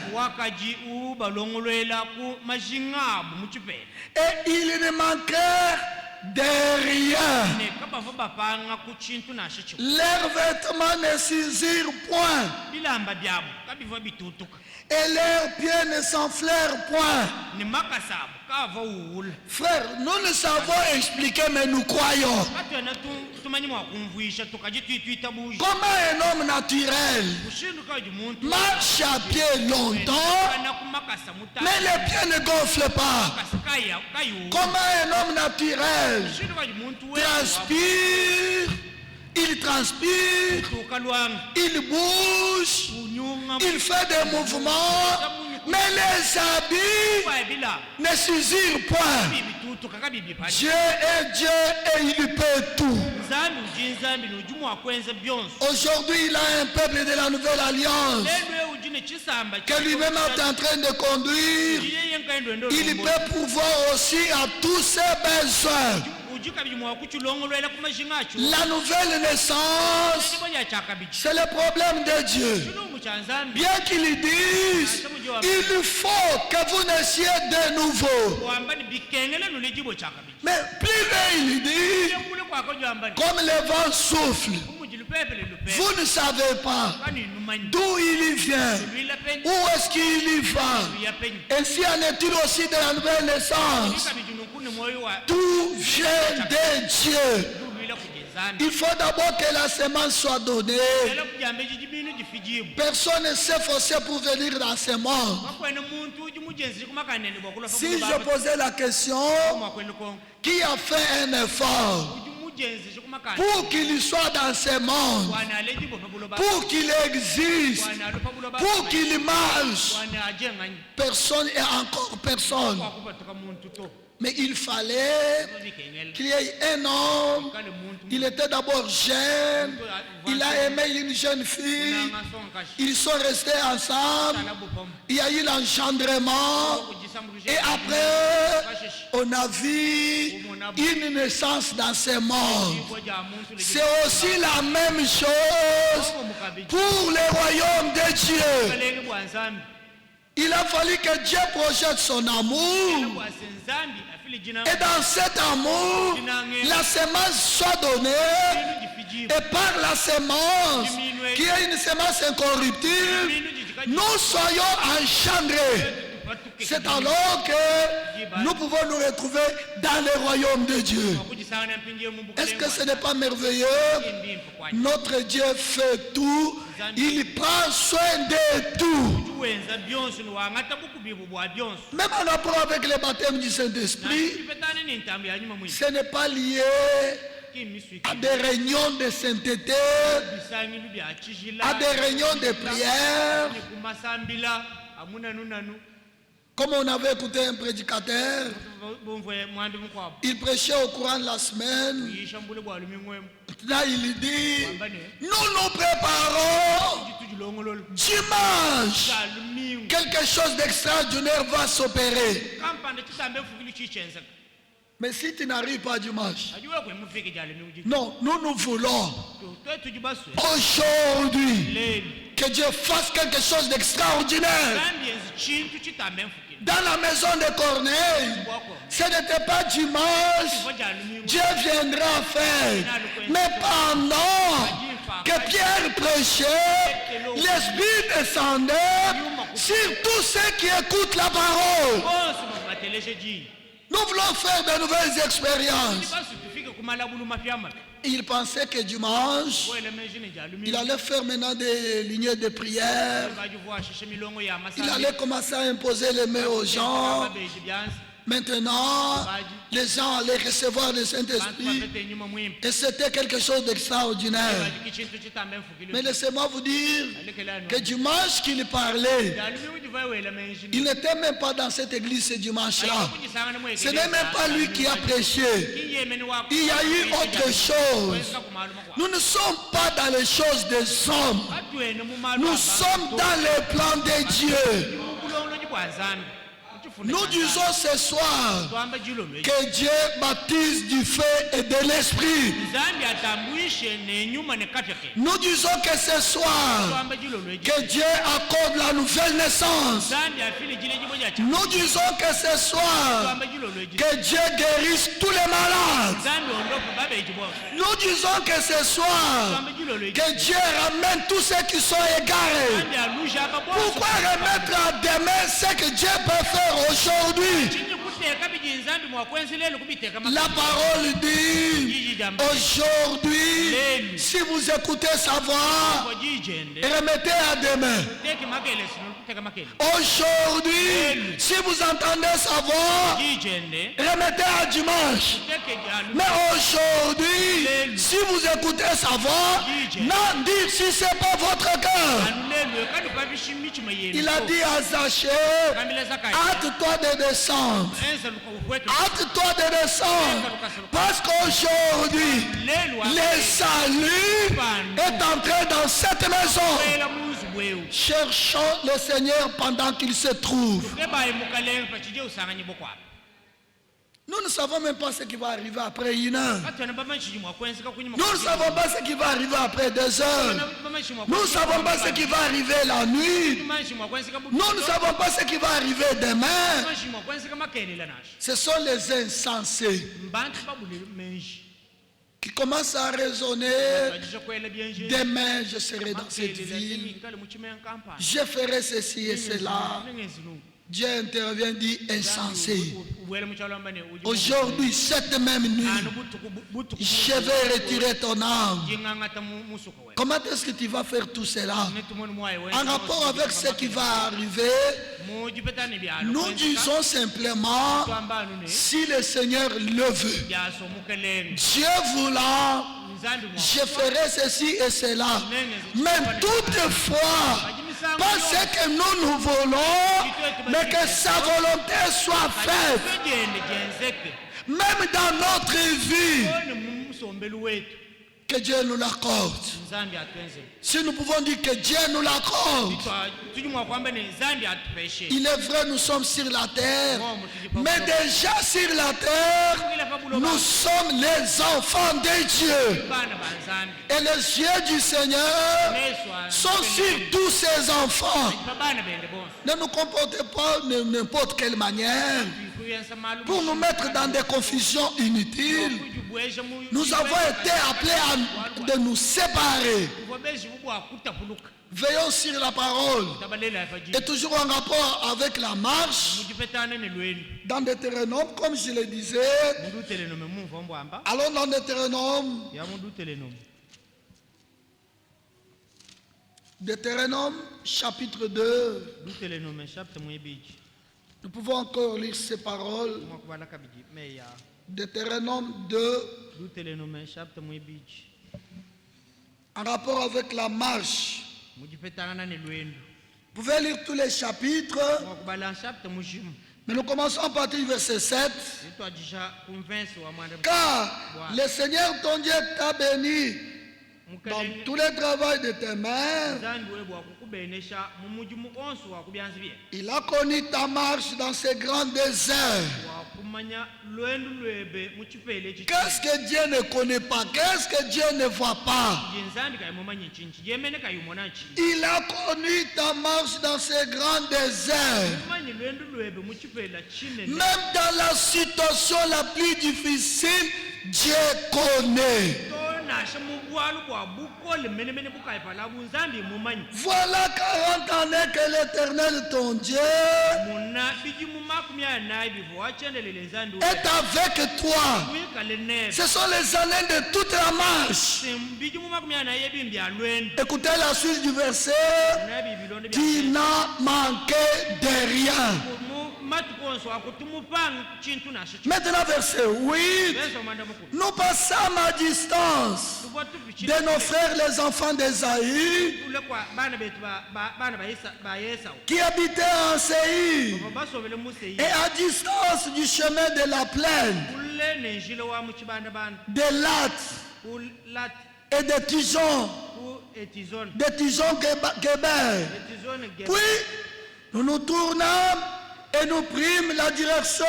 Et ils ne manquèrent de rien. Leurs vêtements ne s'usirent point. Et leurs pieds ne s'enflèrent point. Frère, nous ne savons expliquer, mais nous croyons. Comment un homme naturel marche à pied longtemps, mais les pieds ne gonflent pas? Comment un homme naturel transpire, il bouge, il fait des mouvements, mais les habits ne s'usirent point. Dieu est Dieu et il peut tout. Aujourd'hui, il a un peuple de la nouvelle alliance que lui-même est en train de conduire. Il peut pouvoir aussi à tous ses besoins. La nouvelle naissance, c'est le problème de Dieu. Bien qu'il dise, il faut que vous naissiez de nouveau. Mais plus il dit, comme le vent souffle, vous ne savez pas d'où il vient, où est-ce qu'il y va. Ainsi en est-il aussi de la nouvelle naissance. Tout vient de Dieu. Il faut d'abord que la semence soit donnée. Personne ne s'est forcé pour venir dans la semence. Si je posais la question, qui a fait un effort pour qu'il soit dans ce monde, pour qu'il existe, pour qu'il marche? Personne et encore personne. Mais il fallait qu'il y ait un homme. Il était d'abord jeune. Il a aimé une jeune fille. Ils sont restés ensemble. Il y a eu l'engendrement. Et après, on a vu une naissance dans ce monde. C'est aussi la même chose pour le royaume de Dieu. Il a fallu que Dieu projette son amour. Et dans cet amour, la semence soit donnée. Et par la semence, qui est une semence incorruptible, nous soyons engendrés. C'est alors que nous pouvons nous retrouver dans le royaume de Dieu. Est-ce que ce n'est pas merveilleux? Notre Dieu fait tout. Il prend soin de tout. Même en rapport avec le baptême du Saint-Esprit, ce n'est pas lié à des réunions de sainteté, à des réunions de prière. Comme on avait écouté un prédicateur, il prêchait au courant de la semaine. Là, il dit, nous nous préparons dimanche. Quelque chose d'extraordinaire va s'opérer. Mais si tu n'arrives pas dimanche, non, nous voulons aujourd'hui Que Dieu fasse quelque chose d'extraordinaire. nzambi yenza chintu chitambe mfukile Dans la maison de Corneille, ce n'était pas dimanche. Dieu viendra faire. Mais pendant que Pierre prêchait, l'Esprit descendait sur tous ceux qui écoutent la parole. bonse babateleje ji Nous voulons faire de nouvelles expériences. basi tufike kumalabulu mapya mapya Il pensait que dimanche, wele menjini jalumi il allait faire maintenant des lignées de prière. bajivua shishe milongo ya Il masabi allait commencer à imposer les mains aux gens. babeji byansi Maintenant, les gens allaient recevoir le bantu Saint-Esprit. bafete nyuma mwimpi Et c'était quelque chose d'extraordinaire. bajiki chintu chitambe mfukile Mais laissez-moi vous dire alekelano que dimanche qu'il parlait, jalumi ujiva wele menjini il n'était même pas dans cette église ce dimanche-là. Ce n'est même pas lui qui a prêché. Il y a eu autre chose. Nous ne sommes pas dans les choses des hommes. Nous sommes dans le plan de Dieu. Nous disons ce soir que Dieu baptise du feu et de l'esprit. Nous disons que ce soir que Dieu accorde la nouvelle naissance. Nous disons que ce soir que Dieu guérisse tous les malades. Nous disons que ce soir que Dieu ramène tous ceux qui sont égarés. Pourquoi remettre à demain ce que Dieu peut faire aujourd'hui? La parole dit aujourd'hui, si vous écoutez sa voix, remettez à demain. Aujourd'hui, si vous entendez sa voix, remettez à dimanche. Mais aujourd'hui, si vous écoutez sa voix, non dites si c'est pas votre cœur. Il a dit à Zachée, hâte-toi de descendre. Hâte-toi de descendre. Parce qu'aujourd'hui, le salut est entré dans cette maison. Cherchons le Seigneur pendant qu'il se trouve. Nous ne savons même pas ce qui va arriver après une heure. Nous ne savons pas ce qui va arriver après 2 heures. Nous ne savons pas ce qui va arriver la nuit. Nous ne savons pas ce qui va arriver demain. Ce sont les insensés qui commencent à raisonner. Demain, je serai dans cette ville. Je ferai ceci et cela. Dieu intervient, dit insensé. Aujourd'hui, cette même nuit, je vais retirer ton âme. Comment est-ce que tu vas faire tout cela? En rapport avec ce qui va arriver, nous disons simplement, si le Seigneur le veut, Dieu voulant, je ferai ceci et cela. Mais toutefois, pas ce que nous voulons, mais que sa volonté soit faite. Même dans notre vie, que Dieu nous l'accorde. Si nous pouvons dire que Dieu nous l'accorde, il est vrai, nous sommes sur la terre, mais déjà sur la terre, nous sommes les enfants de Dieu. Et les yeux du Seigneur sont sur tous ces enfants. Ne nous comportez pas de n'importe quelle manière pour nous mettre dans des confusions inutiles. Nous avons été appelés de nous séparer. Veillons sur la parole. Et toujours en rapport avec la marche, dans Deutéronome, comme je le disais, allons dans Deutéronome. Deutéronome chapitre 2. Nous pouvons encore lire ces paroles. Deutéronome 2. En rapport avec la marche. Vous pouvez lire tous les chapitres. Mais nous commençons à partir du verset 7. Car le Seigneur ton Dieu t'a béni dans tous les travaux de tes mains. Il a connu ta marche dans ces grands déserts. Qu'est-ce que Dieu ne connaît pas? Qu'est-ce que Dieu ne voit pas? Il a connu ta marche dans ces grands déserts. Même dans la situation la plus difficile, Dieu connaît. Voilà 40 années que l'Éternel, ton Dieu, est avec toi. Ce sont les années de toute la marche. Écoutez la suite du verset. Tu n'as manqué de rien. Maintenant, verset 8. Nous passâmes à distance de nos frères les enfants d'Ésaü qui habitaient en Séir et à distance du chemin de la plaine, de Lath et de Tison, Géber. Puis nous nous tournâmes et nous prîmes la direction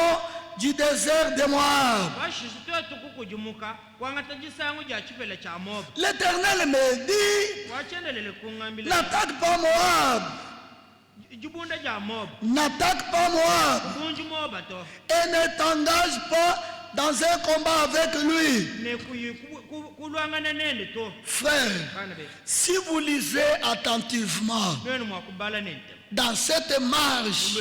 du désert de Moab. L'Éternel me dit, n'attaque pas Moab. N'attaque pas Moab. Et ne t'engage pas dans un combat avec lui. Frère, si vous lisez attentivement dans cette marche,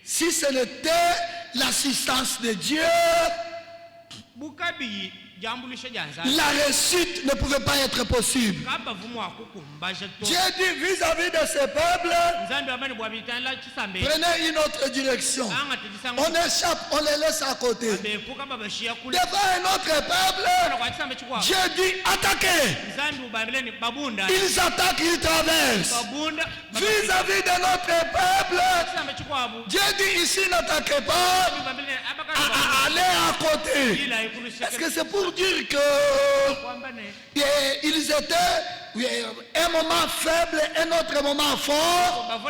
si ce n'était l'assistance de Dieu, la réussite ne pouvait pas être possible. Dieu dit vis-à-vis de ce peuple, prenez une autre direction. On échappe, on les laisse à côté. Devant un autre peuple, Dieu dit attaquez. Ils attaquent, ils traversent. Vis-à-vis de notre peuple, Dieu dit ici n'attaquez pas, allez à côté. Est-ce que c'est pour dire que ils étaient un moment faible, un autre moment fort?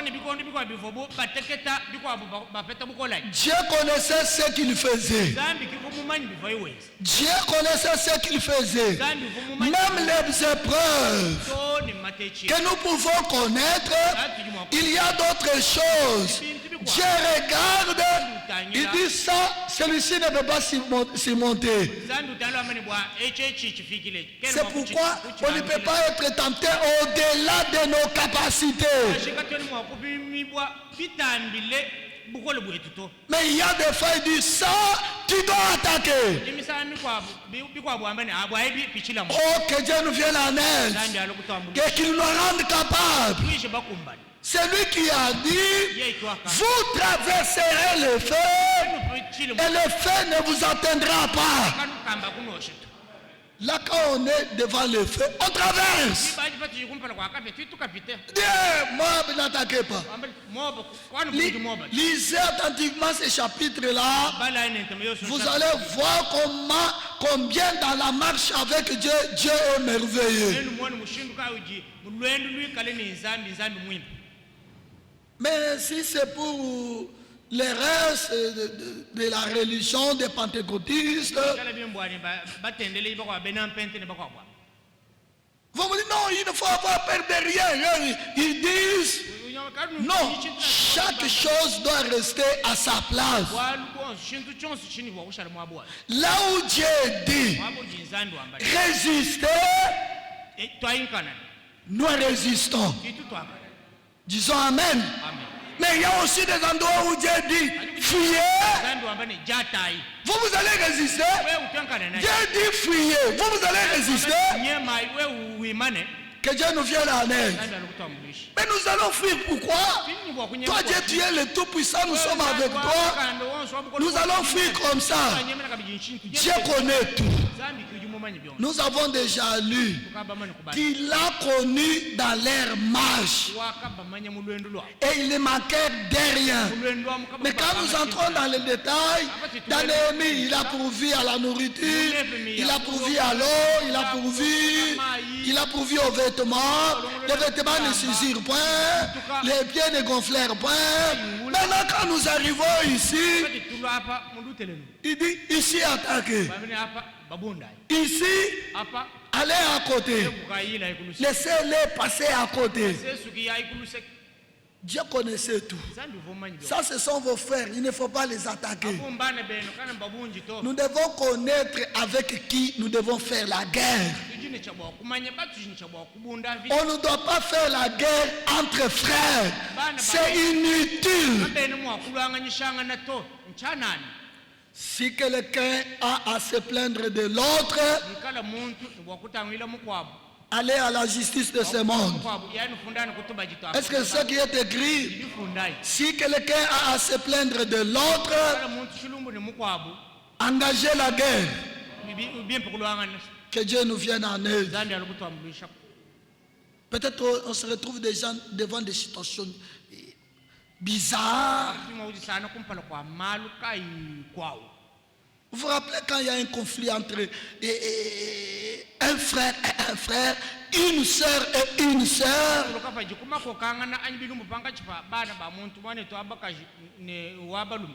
Dieu connaissait ce qu'il faisait. Dieu connaissait ce qu'il faisait. Même les épreuves que nous pouvons connaître, il y a d'autres choses. Dieu regarde, il dit ça, celui-ci ne peut pas s'y monter. C'est pourquoi on ne peut pas être tenté au-delà de nos capacités. Mais il y a des fois, il dit ça, tu dois attaquer. Oh, que Dieu nous vienne en aide, qu'il nous rende capables. C'est lui qui a dit, vous traverserez le feu et le feu ne vous atteindra pas. Là, quand on est devant le feu, on traverse. Moab, n'attaquez pas. Lisez attentivement ces chapitres-là. Vous allez voir combien dans la marche avec Dieu, Dieu est merveilleux. Mais si c'est pour les restes de la religion des pentecôtistes, vous me dites non, il ne faut avoir peur de rien. Ils disent non, chaque chose doit rester à sa place. Là où Dieu dit résister, nous résistons. Disons Amen. Mais il y a aussi des endroits où Dieu dit fuyez. Vous allez résister. Dieu dit fuyez. Vous allez résister. Que Dieu nous vienne en aide. Mais nous allons fuir. Pourquoi? Toi Dieu, tu es le Tout-Puissant, nous sommes avec toi. Nous allons fuir comme ça. Dieu connaît tout. nzambi kujumomanyi byona Nous avons déjà lu tukabamani kubali qu'il l'a connu dans leur marche wakabamanya mu lwendo lwabo et il ne manquait de rien. mu lwendo lwa mukama Mais quand nous entrons dans les détails, dans Néhémie, il a pourvu à la nourriture, il a pourvu à l'eau, il a pourvu aux vêtements. Les vêtements ne s'usirent point, les pieds ne gonflèrent point. Maintenant, quand nous arrivons ici, kati tulwa apa mundutelenu il dit ici attaquez, bamene apa babunda ici apa allez à côté, kukayila ikuluse laissez-les passer à côté. sesuki ya ikuluse Dieu connaissait tout. nzambi vomanyi byona Ça, ce sont vos frères, il ne faut pas les attaquer. akumbane beno kana babunji to Nous devons connaître avec qui nous devons faire la guerre. tujine chabwa kumanya batujine chabwa kubunda vi On ne doit pas faire la guerre entre frères. C'est inutile. beno mwakulwanganyishanga na to nchanani Si quelqu'un a à se plaindre de l'autre, nkala muntu wakutangwila mukwabo allez à la justice de ce monde. mukwabo yani fundani kutuba jito Est-ce que ce qui est écrit, ifundai si quelqu'un a à se plaindre de l'autre, kala muntu chilumbu ne mukwabo engagez la guerre. bien kulwangana Que Dieu nous vienne en aide. nzambi alikutambulisha Peut-être on se retrouve des gens devant des situations bizarres. mauji sana kumpala kwa malu kai kwao Vous vous rappelez quand il y a un conflit entre un frère et un frère, une sœur et une sœur. lokapa jikumako kangana anyibilumbu panga chipa bana ba muntu mwane to abakaji ne wabalum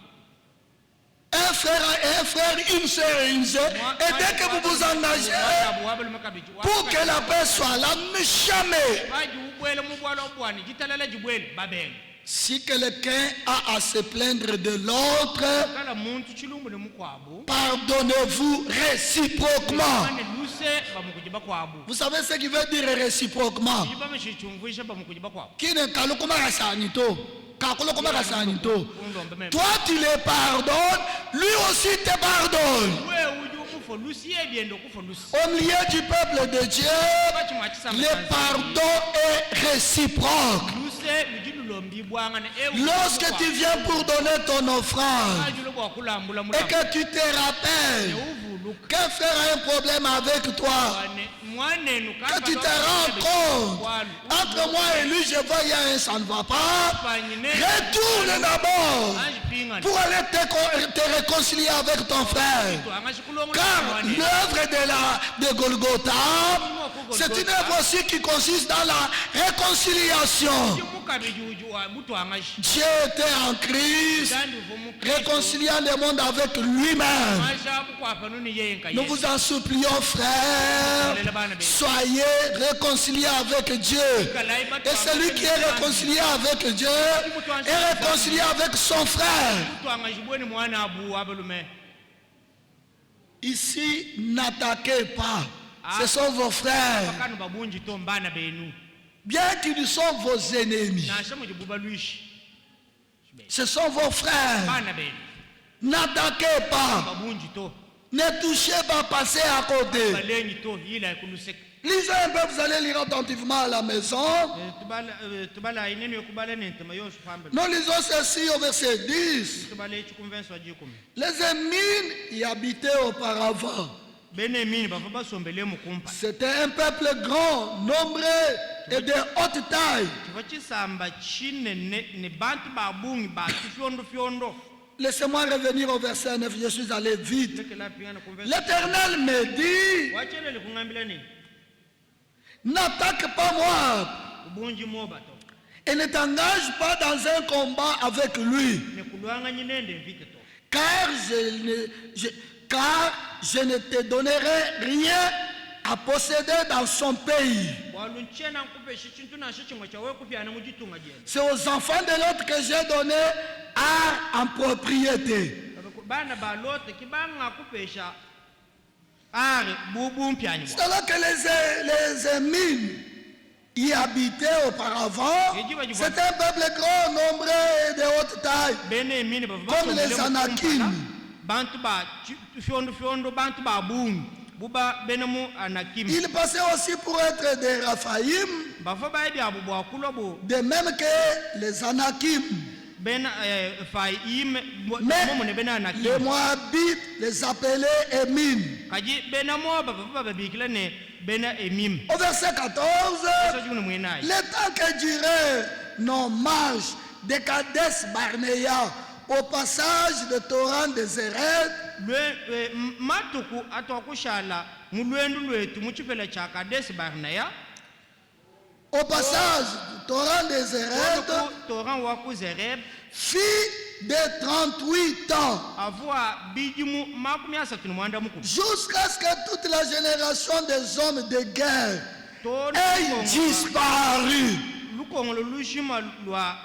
Un frère et un frère, une sœur et une sœur. Et dès que vous vous engagez pour que la paix soit là, ne jamais. baji ubwele mubwalo bwani jitalala jibwele babele Si quelqu'un a à se plaindre de l'autre, kala muntu chilumbu ne mukwabo pardonnez-vous réciproquement. ane luse bamukujiba kwabo Vous savez ce qui veut dire réciproquement? jiba meshichumvisha bamukujiba kwabo Kine kalukumaka sanito. Kakulukumaka sanito. undombe meme Toi tu les pardonnes, lui aussi te pardonne. we uju kufo lusi ebyendo kufo lusi Au milieu du peuple de Dieu, bachi mwachisamba le pardon est réciproque. luse lujilulombi bwangane Lorsque tu viens pour donner ton offrande ajulo bwakulambula et mulamu que tu te rappelles uvuluka qu'un frère a un problème avec toi, mwanenu que tu te rends compte, entre moi et lui, je vois il y a un ça ne va pas, retourne d'abord pour aller te réconcilier avec ton frère. Car l'œuvre de Golgotha, c'est une œuvre aussi qui consiste dans la réconciliation. Dieu était en Christ, réconciliant le monde avec lui-même. Nous vous en supplions, frères, soyez réconciliés avec Dieu. Et celui qui est réconcilié avec Dieu est réconcilié avec son frère. Ici, n'attaquez pas. Ce sont vos frères. Bien qu'ils sont vos ennemis, ce sont vos frères. N'attaquez pas. Ne touchez pas, passez à côté. Lisez un peu, vous allez lire attentivement à la maison. Nous lisons ceci au verset 10. Les Émines y habitaient auparavant. C'était un peuple grand, nombreux et de haute taille. Laissez-moi revenir au verset 9, je suis allé vite. L'Éternel me dit, n'attaque pas moi et ne t'engage pas dans un combat avec lui, car je ne te donnerai rien à posséder dans son pays. C'est aux enfants de l'autre que j'ai donné en propriété. C'est alors que les Émines y habitaient auparavant. C'était un peuple grand, nombreux et de haute taille, comme les Anakim. Ils passaient aussi pour être des Raphaïm, de même que les Anakim. Même les Moabites les appelaient Émines. kaji bena moba baba bikila ne bena emim Au verset 14, so junu mwena le temps que durait nos marches de Kadesh Barnea au passage de torrent de Zéret, matuku atwakushala mulwendu lwetu muchipela cha Kadesh Barnea au passage du torrent de Zéret, torrent wa ku Zereb fit de 38 ans, avua bijumu makumi asatu mwanda mukulu jusqu'à ce que toute la génération des hommes de guerre ait disparu. lukongolo lushima lwa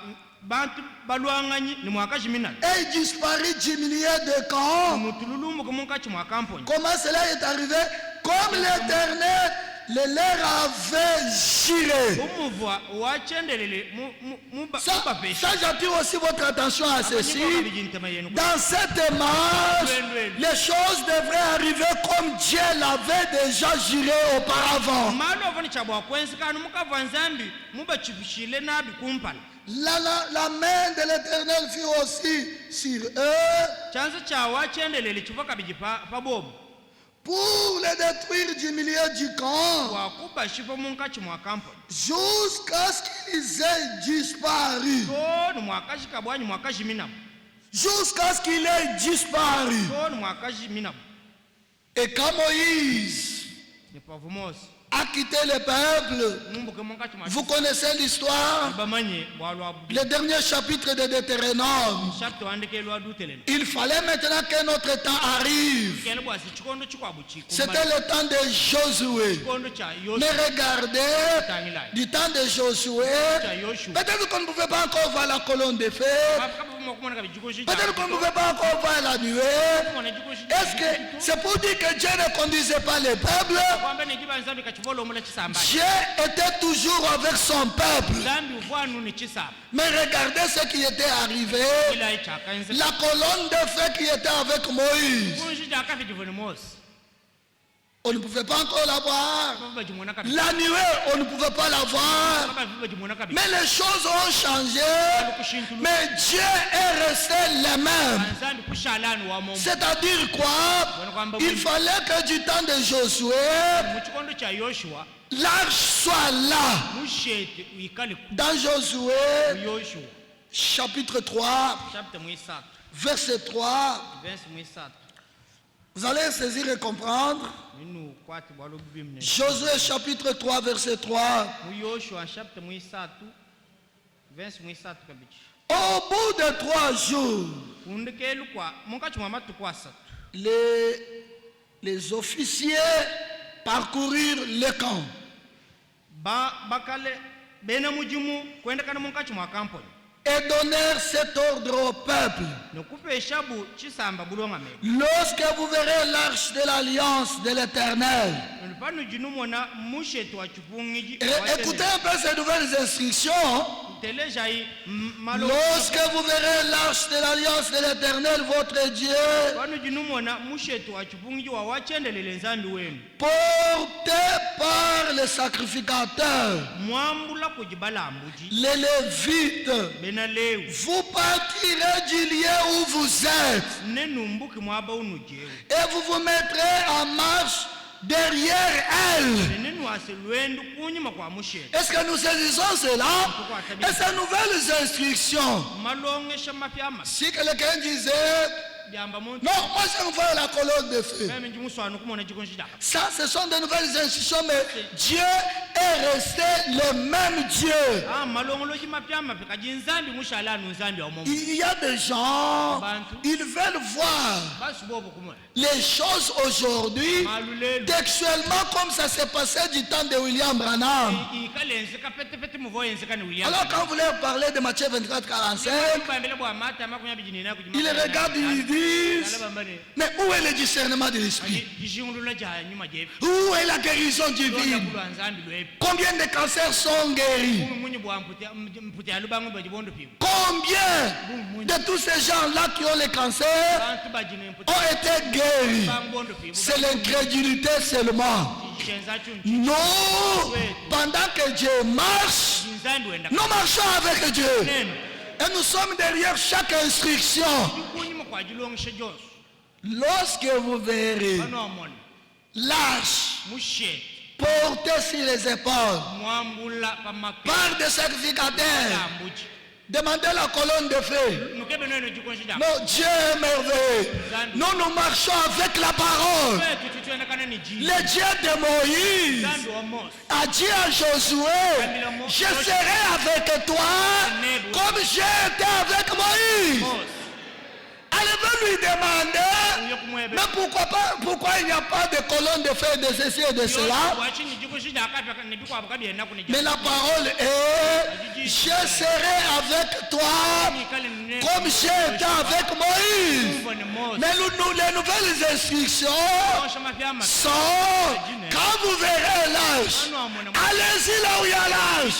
bantu balwanganyi ni mwaka chiminal Ait disparu du milieu de camp. mutululumu kumunka chimwa kamponi Comment cela est arrivé? Comme l'Éternel le leur avait juré. umuvwa wachendelele Ça, j'attire aussi votre attention à ceci. Dans cette marche, les choses devraient arriver comme Dieu l'avait déjà juré auparavant. malo vani chabwa kwensikana mukava nzambi mubachibishile nabi kumpala La main de l'Éternel fut aussi sur eux chanzo cha wachendelele chiva kabiji pabobu pour les détruire du milieu du camp wakuba shiva munka chimwa kamponi jusqu'à ce qu'ils aient disparu. so ni mwaka shikabwanyi mwaka chiminamu Jusqu'à ce qu'il ait disparu. so ni mwaka chiminamu Et quand Moïse ni pavumosi a quitté le peuple, mumbuke munka chimwa vous connaissez l'histoire, bamanye bwalwa le dernier chapitre de Deutéronome. chapter wandike lwa dutelele Il fallait maintenant que notre temps arrive. kele bwasi chikondo chikwabu chiku C'était le temps de Josué. chikondo cha Mais Yoshua regardez, tangilai du temps de Josué, cha Yoshua peut-être qu'on ne pouvait pas encore voir la colonne de feu, peut-être qu'on ne pouvait pas encore voir la nuée. Est-ce que c'est pour dire que Dieu ne conduisait pas le peuple? Dieu était toujours avec son peuple. Mais regardez ce qui était arrivé. La colonne de feu qui était avec Moïse, on ne pouvait pas encore la voir. La nuée, on ne pouvait pas la voir. Mais les choses ont changé. Mais Dieu est resté le même. C'est-à-dire quoi? Il fallait que du temps de Josué, l'arche soit là. Dans Josué, chapitre 3, verset 3, vous allez saisir et comprendre. Josué chapitre 3, verset 3. Au bout de 3 jours, les officiers parcourirent le camp. Et donnèrent cet ordre au peuple. Lorsque vous verrez l'arche de l'alliance de l'Éternel, écoutez un peu ces nouvelles instructions. Lorsque vous verrez l'arche de l'alliance de l'Éternel, votre Dieu, porté par le sacrificateur, les Lévites, vous partirez du lieu où vous êtes et vous vous mettrez en marche derrière elle. Est-ce que nous saisissons cela? Et ces nouvelles instructions, si quelqu'un disait non, moi je veux voir la colonne de feu, ça ce sont de nouvelles instructions, mais Dieu est resté le même Dieu. Il y a des gens, ils veulent voir les choses aujourd'hui textuellement comme ça s'est passé du temps de William Branham. Alors quand vous leur parlez de Matthieu 24, 45, ils regardent, ils disent, mais où est le discernement de l'esprit? Où est la guérison divine? Combien de cancers sont guéris? Combien de tous ces gens-là qui ont les cancers ont été guéris? C'est l'incrédulité seulement. Nous, pendant que Dieu marche, nous marchons avec Dieu. Et nous sommes derrière chaque instruction. Lorsque vous verrez l'arche mushete portée sur les épaules mwambula pamake par des sacrificateurs. ambuji Demandez la colonne de feu. nukebe nono jikonjida Non, Dieu est merveilleux. Nous nous marchons avec la parole. kwetu tutuonekana ni ji Le Dieu de Moïse zambi wa Mose a dit à Josué, je serai avec toi comme j'ai été avec Moïse. Mose Elle veut lui demander, uye kumwebe mais pourquoi il n'y a pas de colonne de feu de ceci et de cela? wachini jikonjida akapya nebikwa bukabyena kune Mais la parole est, je serai avec toi comme j'ai été avec Moïse. Mais les nouvelles instructions sont, quand vous verrez l'âge, allez-y là où il y a l'âge.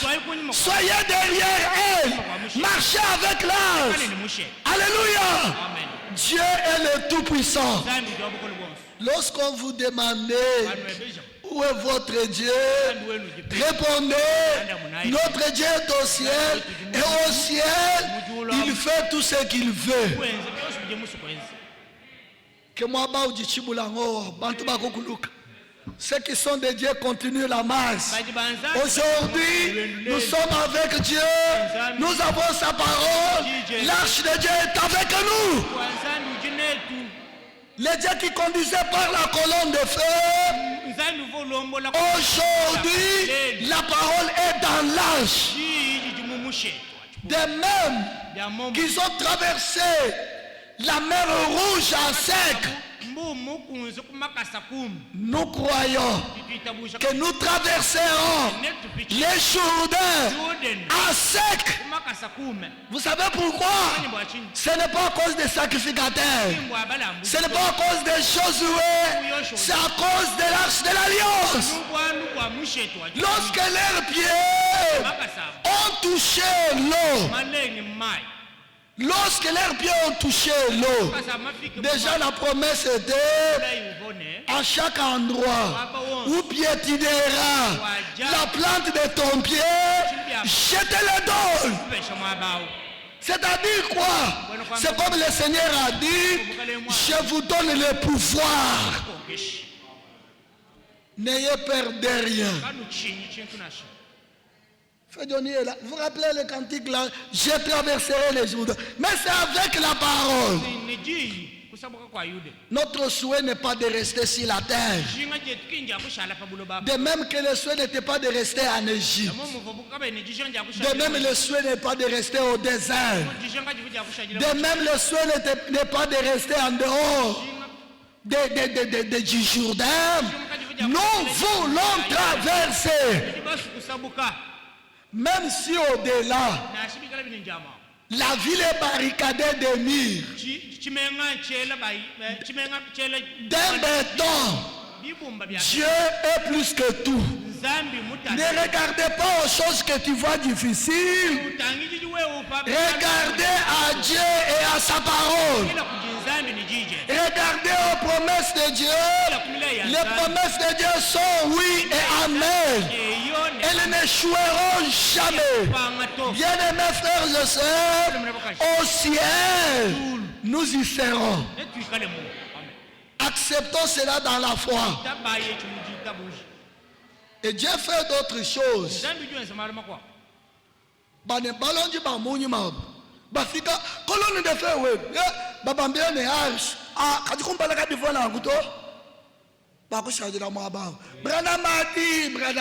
Soyez derrière elle. Marchez avec l'âge. Alléluia. amen Dieu est le Tout-Puissant. zambi jobukolo bonso Lorsqu'on vous demande banwebeja où est votre Dieu, zambi wenu jipe répondez, notre Dieu est au ciel et au ciel, il fait tout ce qu'il veut. kwenze byose bije musukwenze Que moi, Bantu bakokuluka. Ceux qui sont des dieux continuent la marche. baji banza Aujourd'hui, nous sommes avec Dieu. Nous avons sa parole. L'arche de Dieu est avec nous. kwanzambi ujinetu Les dieux qui conduisaient par la colonne de feu. nzambi volombola Aujourd'hui, la parole est dans l'arche. jiji jimumushe De même bya momo qu'ils ont traversé la mer rouge en sec. mbumu kunze kumakasa kumi Nous croyons tituitabusha que nous traverserons netupichi les Jourdains Jordan en sec. kumakasa kume Vous savez pourquoi? nyimbo achini Ce n'est pas à cause des sacrificateurs. nyimbo abalambu Ce n'est pas à cause des Josué. C'est à cause de l'arche de l'alliance. nubwanu bwa mushetu Lorsque leurs pieds makasa ont touché l'eau, manengi mai lorsque leurs pieds ont touché l'eau, kasa mafike déjà la promesse était mulai ubone à chaque endroit où piétinera la plante de ton pied, jetez-le dans. kubesha mwabawo C'est-à-dire quoi? C'est comme le Seigneur a dit, je vous donne le pouvoir. kokeshi N'ayez peur de rien. kanu chinyi chintu nashi Vous vous rappelez le cantique là? Je traverserai les jours. Mais c'est avec la parole. nijiji kusabuka kwa yude Notre souhait n'est pas de rester sur la terre. jinga je tukinja kushala pabulo baba De même que le souhait n'était pas de rester en Égypte. mo muvubu kabe nijishonja De kushala même le souhait n'est pas de rester au désert. jishonga jivuja kushajira De même le souhait n'est pas de rester en dehors du Jourdain. Nous voulons traverser. basi kusabuka Même si au-delà, na shibikala bininjama la ville est barricadée de murs, chimenga chela bai chimenga chela d'un béton. bibumba bya Dieu est plus que tout. zambi Ne mutana regardez pas aux choses que tu vois difficiles. utangi jiji wewe upa Regardez à Dieu et à sa parole. kila kujinzambi ni jije Regardez aux promesses de Dieu. kila kumila ya Les promesses de Dieu sont oui et amen. yone Elles n'échoueront jamais. pangato Bien-aimés frères et sœurs, au ciel, nous y serons. etuikale mu amen Acceptons cela dans la foi. tabaye chumuji tabuji Et Dieu fait d'autres choses. zambi juenza malama kwa Bane balonji ba munyi mabu. Bafika koloni de feu we. Babambia ne arche. Ah, kati kumbala kati vola nguto. Bakushajira mwaba. Branham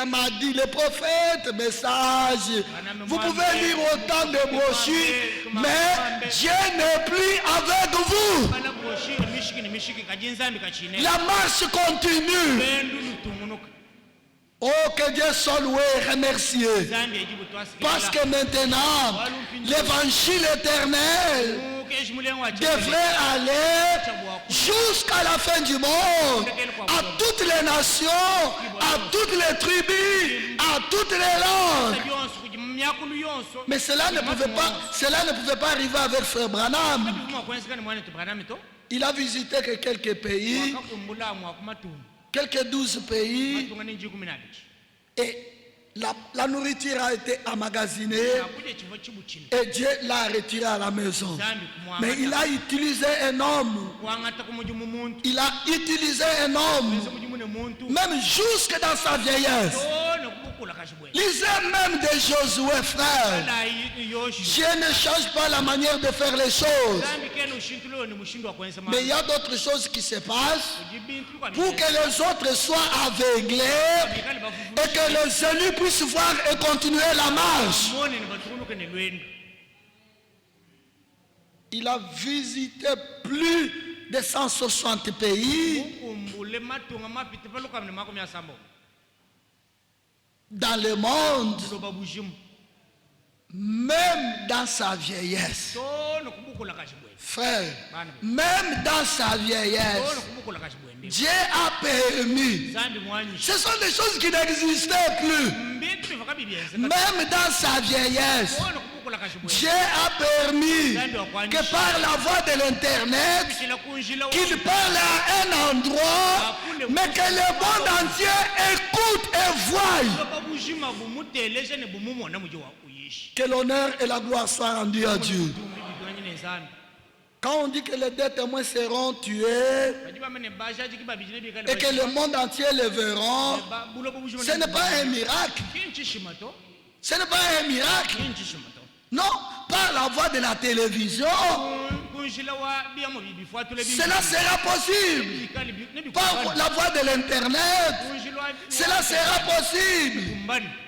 Madi, le prophète, message. Vous pouvez lire autant de brochures, mais Dieu n'est plus avec vous. bana broshire mishiki ni mishiki kajinzambi kachine La marche continue. bendu lutungunuka Oh, que Dieu soit loué et remercié. zambi ejibu twasi Parce que maintenant, l'évangile éternel devrait aller jusqu'à la fin du monde, à toutes les nations, à toutes les tribus, à toutes les langues. yonso kujimyakulu yonso Mais cela ne pouvait pas arriver avec Frère Branham. bifuma kwensikani mwane tubranamito Il a visité que quelques pays, wakakumbula mwakumatundu quelques 12 pays, matunga ninji 12 et la nourriture a été emmagasinée akuja chivo chibuchino et Dieu l'a retiré à la maison. zambi Mais il a utilisé un homme. kuangata kumuji mumuntu Il a utilisé un homme même jusque dans sa vieillesse. Lisez même de Josué, frère. Dieu ne change pas la manière de faire les choses. Mais il y a d'autres choses qui se passent pour que les autres soient aveuglés et que les élus puissent voir et continuer la marche. Il a visité plus de 160 pays dans le monde, même dans sa vieillesse. Frère, même dans sa vieillesse, Dieu a permis. Ce sont des choses qui n'existaient plus. Même dans sa vieillesse, Dieu a permis que par la voie de l'internet, qu'il parle à un endroit, mais que le monde entier écoute et voie. Que l'honneur et la gloire soient rendus à Dieu. Quand on dit que les deux témoins seront tués et que le monde entier le verront, ce n'est pas un miracle. Ce n'est pas un miracle. Non, par la voie de la télévision, cela sera possible. Par la voie de l'internet, cela sera possible.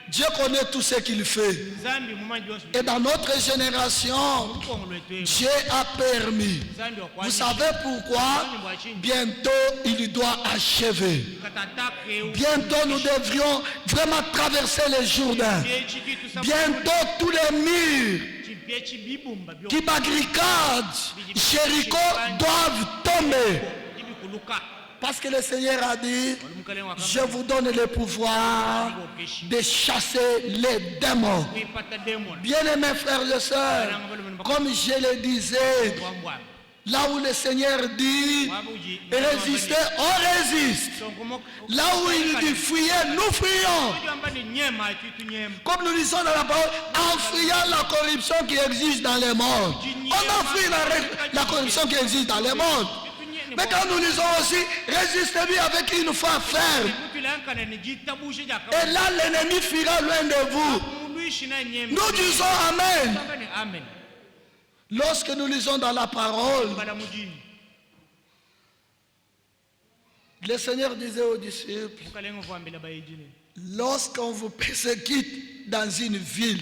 Dieu connaît tout ce qu'il fait. Et dans notre génération, Dieu a permis. Vous savez pourquoi? Bientôt, il doit achever. Bientôt, nous devrions vraiment traverser les Jourdains. Bientôt, tous les murs qui barricadent Jéricho doivent tomber. Parce que le Seigneur a dit, je vous donne le pouvoir de chasser les démons. Bien-aimés frères et sœurs, comme je le disais, là où le Seigneur dit, résistez, on résiste. Là où il dit, fuyez, nous fuyons. Comme nous disons dans la parole, en fuyant la corruption qui existe dans le monde. On enfuit la corruption qui existe dans le monde. Mais quand nous lisons aussi, résistez-lui avec une foi ferme. Et là, l'ennemi fuira loin de vous. Nous disons Amen. Lorsque nous lisons dans la parole, le Seigneur disait aux disciples, lorsqu'on vous persécute dans une ville,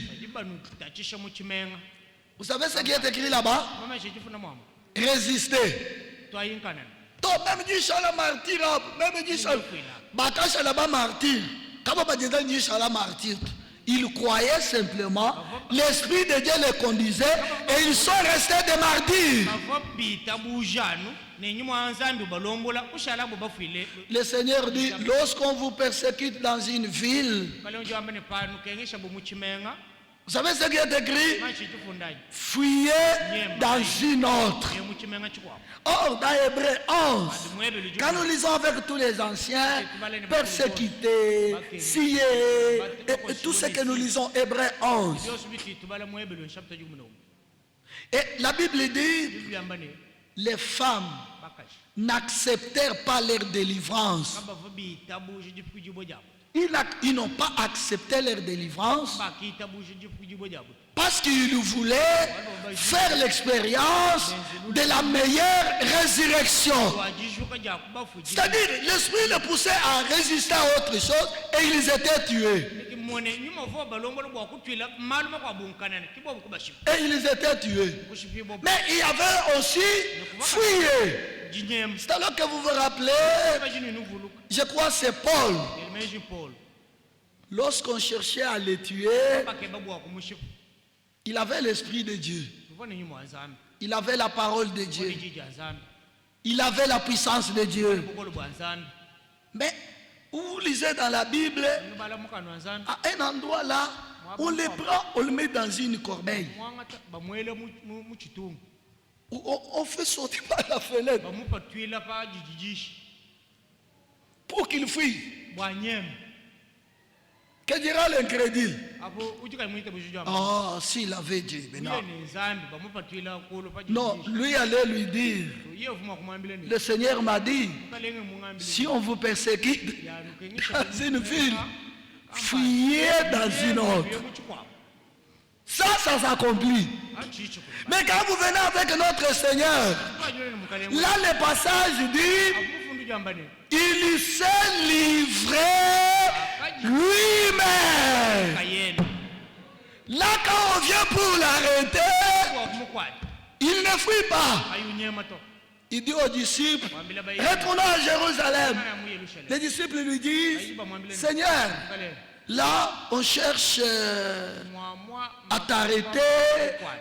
vous savez ce qui est écrit là-bas? Résistez. Même dit Chala martyr, même dit Chala martyr. Martyr. Ils croyaient simplement, l'Esprit de Dieu les conduisait et ils sont restés des martyrs. Le Seigneur dit, lorsqu'on vous persécute dans une ville, vous savez ce qui est écrit? Fuyez dans une autre. Or, dans Hébreu 11, quand nous lisons avec tous les anciens, persécutés, sciés, et tout ce que nous lisons, Hébreu 11. Et la Bible dit, les femmes n'acceptèrent pas leur délivrance. Ils n'ont pas accepté leur délivrance parce qu'ils voulaient faire l'expérience de la meilleure résurrection. C'est-à-dire, l'esprit les poussait à résister à autre chose et ils étaient tués. Et ils étaient tués. Mais il y avait aussi fuyé. C'est alors que vous vous rappelez, je crois que c'est Paul. Lorsqu'on cherchait à les tuer, il avait l'Esprit de Dieu. Il avait la parole de Dieu. Il avait la puissance de Dieu. Mais vous lisez dans la Bible, à un endroit là, on les prend, on le met dans une corbeille. On fait sortir par la fenêtre pour qu'il fuit. Que dira l'incrédule? apo utika mwite bujuja Oh, s'il avait dit, mais non. ni nzambi bamupatwila nkulu pa Non, lui allait lui dire, ye uvuma kumwambile ni le Seigneur m'a dit, kalenge mungambile si on vous persécute ya nukengisha dans une ville, fuyez dans une autre. Ça s'accomplit. achicho Mais quand vous venez avec notre Seigneur, kwajule ni mukalenge là le passage dit, akufundu jambane il s'est livré lui-même. kayena Là quand on vient pour l'arrêter, kwa kumukwata il ne fuit pas. ayunyema to Il dit aux disciples, mwambila bayi retournons à Jérusalem. kana mu Yerusalemu Les disciples lui disent, ayiba mwambile Seigneur, kale là on cherche mwa à t'arrêter,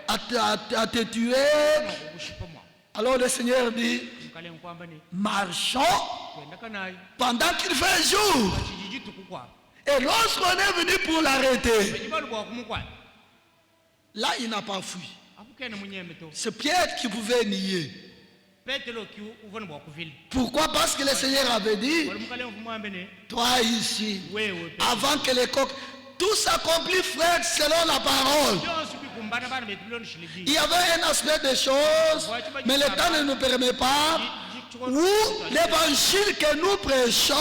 à te tuer. kushipa mwa Alors le Seigneur dit, mkalenge kwamba ni marchons kwenda kanayi pendant qu'il fait jour. chijiji tukukwa Et lorsqu'on est venu pour l'arrêter, bejibalu kwa kumukwata là il n'a pas fui. akukene munyeme to C'est Pierre qui pouvait nier. petelo ki uvona bwa kuvili Pourquoi? Parce que le Seigneur avait dit, wali mkalenge kumwambe ne toi ici, wewe avant que les coqs... Tout s'accomplit, frère, selon la parole. byonse bikumbana bana bethu lona Il shiligi y avait un aspect des choses, mais le temps ne nous permet pas, où l'évangile que nous prêchons,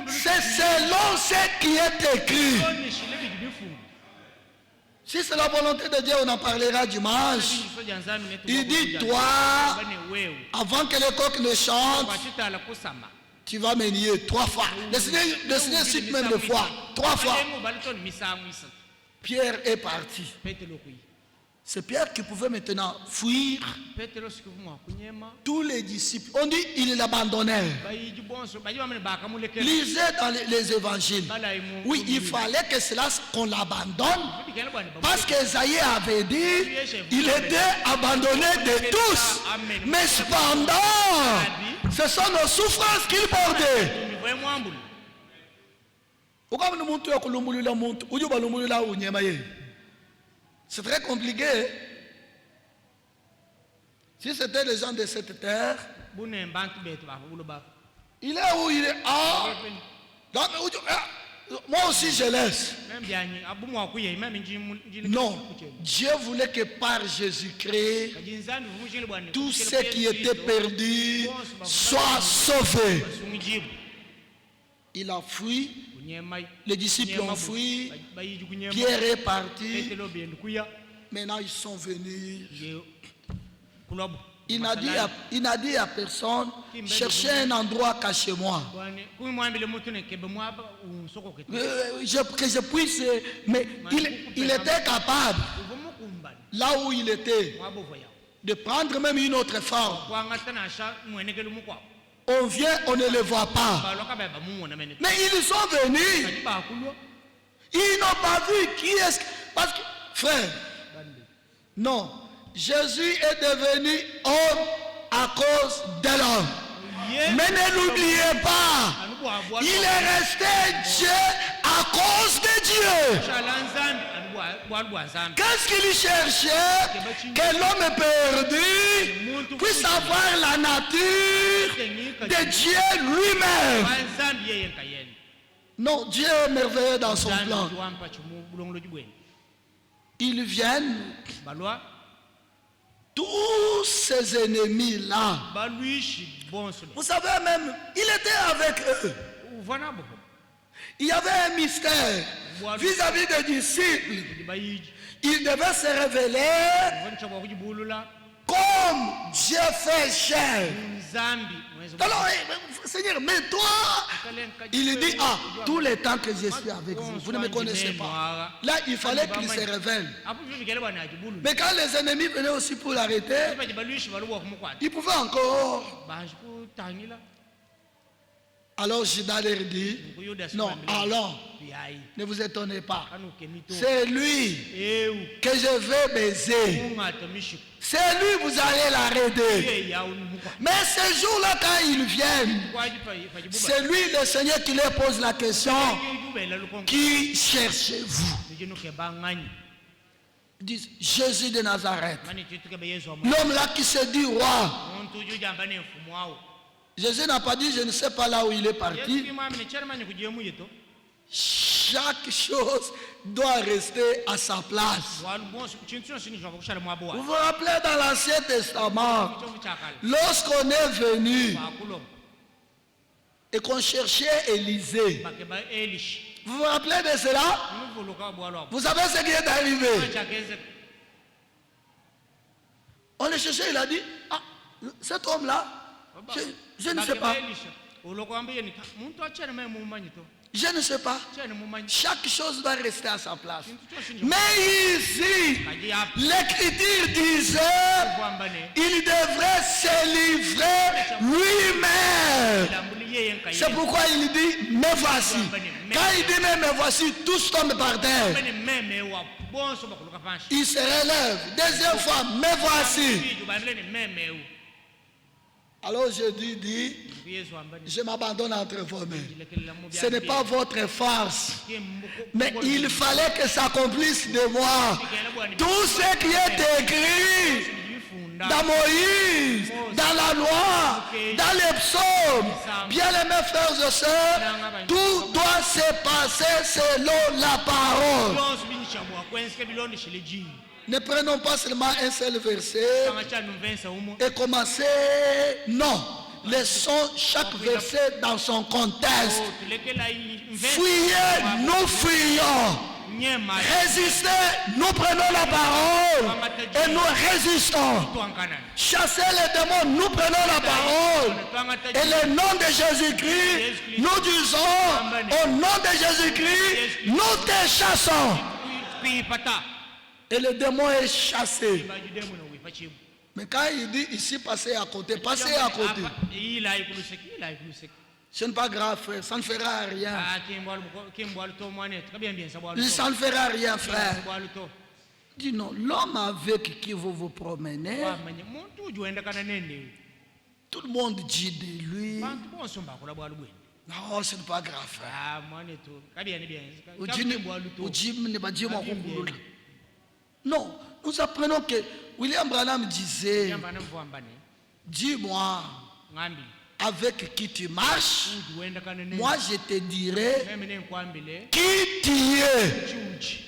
c'est selon ce qui est écrit. lona shiligi bifungu Si c'est la volonté de Dieu, on en parlera dimanche. soja nzami netu Il dit, toi, bane wewe avant que les coqs ne chantent, kwachitala kusama tu vas me nier 3 fois. Le Seigneur cite même le fois. 3 fois. Alemu balitoni misango isa Pierre est parti. petelo kuyi C'est Pierre qui pouvait maintenant fuir petelo sikuvumwa kunyema tous les disciples. On dit il l'abandonnait. bayiji bonso baji bamene bakamulekela Lisez dans les évangiles. bala imu Oui, il fallait que cela qu'on l'abandonne. bikela bwana Parce qu'Esaïe avait dit, il était abandonné de tous. Mais cependant, ce sont nos souffrances qu'il portait. mivwe mwambulu Pourquoi nous montons que c'est très compliqué. Si c'était les gens de cette terre, bune mbantu bethu bakulo bafo il est où il est. Ah, moi aussi je laisse. même byanyi abumwa kuye même njili Non, Dieu voulait que par Jésus-Christ, kajinzambi vumushile bwana tous ceux qui étaient perdus soient sauvés. sungijibu Il a fui, kunyema les disciples ont fui, bayiji kunyema Pierre est parti. petelo bendu kuya Maintenant ils sont venus. je kulobo Il n'a dit à personne, cherchez un endroit caché moi. bwana kumwambile mutu ne kebe mwaba unsoko ketu Que je puisse, mais il était capable, uvumukumbani là où il était, mwabovo yawo de prendre même une autre forme. kwangatana sha mwenekele mukwabo On vient, on ne le voit pas. baloka baba mumona mene Mais ils sont venus, kadi bakulwa ils n'ont pas vu qui est-ce. Parce que, frère, non, Jésus est devenu homme à cause de l'homme. Mais ne l'oubliez pas, il est resté Dieu à cause de Dieu. Qu'est-ce qu'il cherchait? Que l'homme perdu puisse avoir la nature de Dieu lui-même. Non, Dieu est merveilleux dans son plan. Ils viennent, tous ces ennemis-là. Vous savez même, il était avec eux. Il y avait un mystère vis-à-vis des disciples. Il devait se révéler comme Dieu fait chair. Alors, Seigneur, mais toi, il dit, ah, tous les temps que je suis avec vous, vous ne me connaissez pas. Là, il fallait qu'il se révèle. Mais quand les ennemis venaient aussi pour l'arrêter, ils pouvaient encore. Alors Judas leur dit, non, allons, ne vous étonnez pas. C'est lui que je vais baiser. C'est lui, vous allez l'arrêter. Mais ce jour-là, quand ils viennent, c'est lui, le Seigneur, qui leur pose la question, qui cherchez-vous? Ils disent, Jésus de Nazareth. L'homme là qui se dit roi. Jésus n'a pas dit, je ne sais pas là où il est parti. chaque chose doit rester à sa place. bwalo bonse chintu chonse chinofa kushala mwabo Vous wa vous rappelez dans l'Ancien Testament, chombo chakala lorsqu'on est venu bakulomba et qu'on cherchait Élisée, bake ba elish vous vous rappelez de cela? umuvuluka bwalo wabo Vous savez ce qui est arrivé? chakeze On le cherchait, il a dit, ah, cet homme-là, je ne sais pas. ulokwambie ni muntu achane mai mumanyi to Je ne sais pas. chane mumanyi Chaque chose doit rester à sa place. chintu chonse Mais ici, kaji hapa l'Écriture disait, kwambane il devrait se livrer lui-même. lambuli yeye nkaye C'est pourquoi il dit, me voici. Quand il dit, mais me voici, tous tombent par terre. bane meme wa bonso bakuluka panshi Il se relève. Deuxième fois, me voici. bijo banile ni meme u Alors je dis, yesu ambani je m'abandonne entre vos mains. lekelela mu Ce n'est pas votre force. Mais il fallait que s'accomplisse de moi tout ce qui est écrit dans Moïse, dans la loi, dans les psaumes. Bien aimés frères et sœurs, tout doit se passer selon la parole. byonso binishabwa kwensike bilondo shileji Ne prenons pas seulement un seul verset kanga chanu mvensa umo et commencer. Non, laissons chaque verset dans son contexte. tulekela mvensa Fuyez, nous fuyons. nyema Résistez, nous prenons la parole et nous résistons. twankanana Chassez les démons, nous prenons la parole. Et le nom de Jésus-Christ, nous disons, au nom de Jésus-Christ, nous te chassons. kuipata Et le démon est chassé. bajudemu na wipachimu Mais quand il dit ici, passez à côté, passez à côté. ila ikuluseki Ce n'est pas grave, frère, ça ne fera rien. kimbwalu to mwane tukabyambiensa bwalu to Ça ne fera rien, frère. bwalu to Dis non, l'homme avec qui vous vous promenez, wamanye muntu uju wendakana nende tout le monde dit de lui. bantu bonso mbakula bwalu bwene Non, ce n'est pas grave, frère. mwane to kabyani byenzi Ujini- bwalu to ujimi ne badi mwa Kabimbi. kungulula. Non, nous apprenons que William Branham disait, yambana mvuambane dis-moi ngambi avec qui tu marches, uju wendakana nende moi je te dirai meme nenkwambile qui tu es. chuji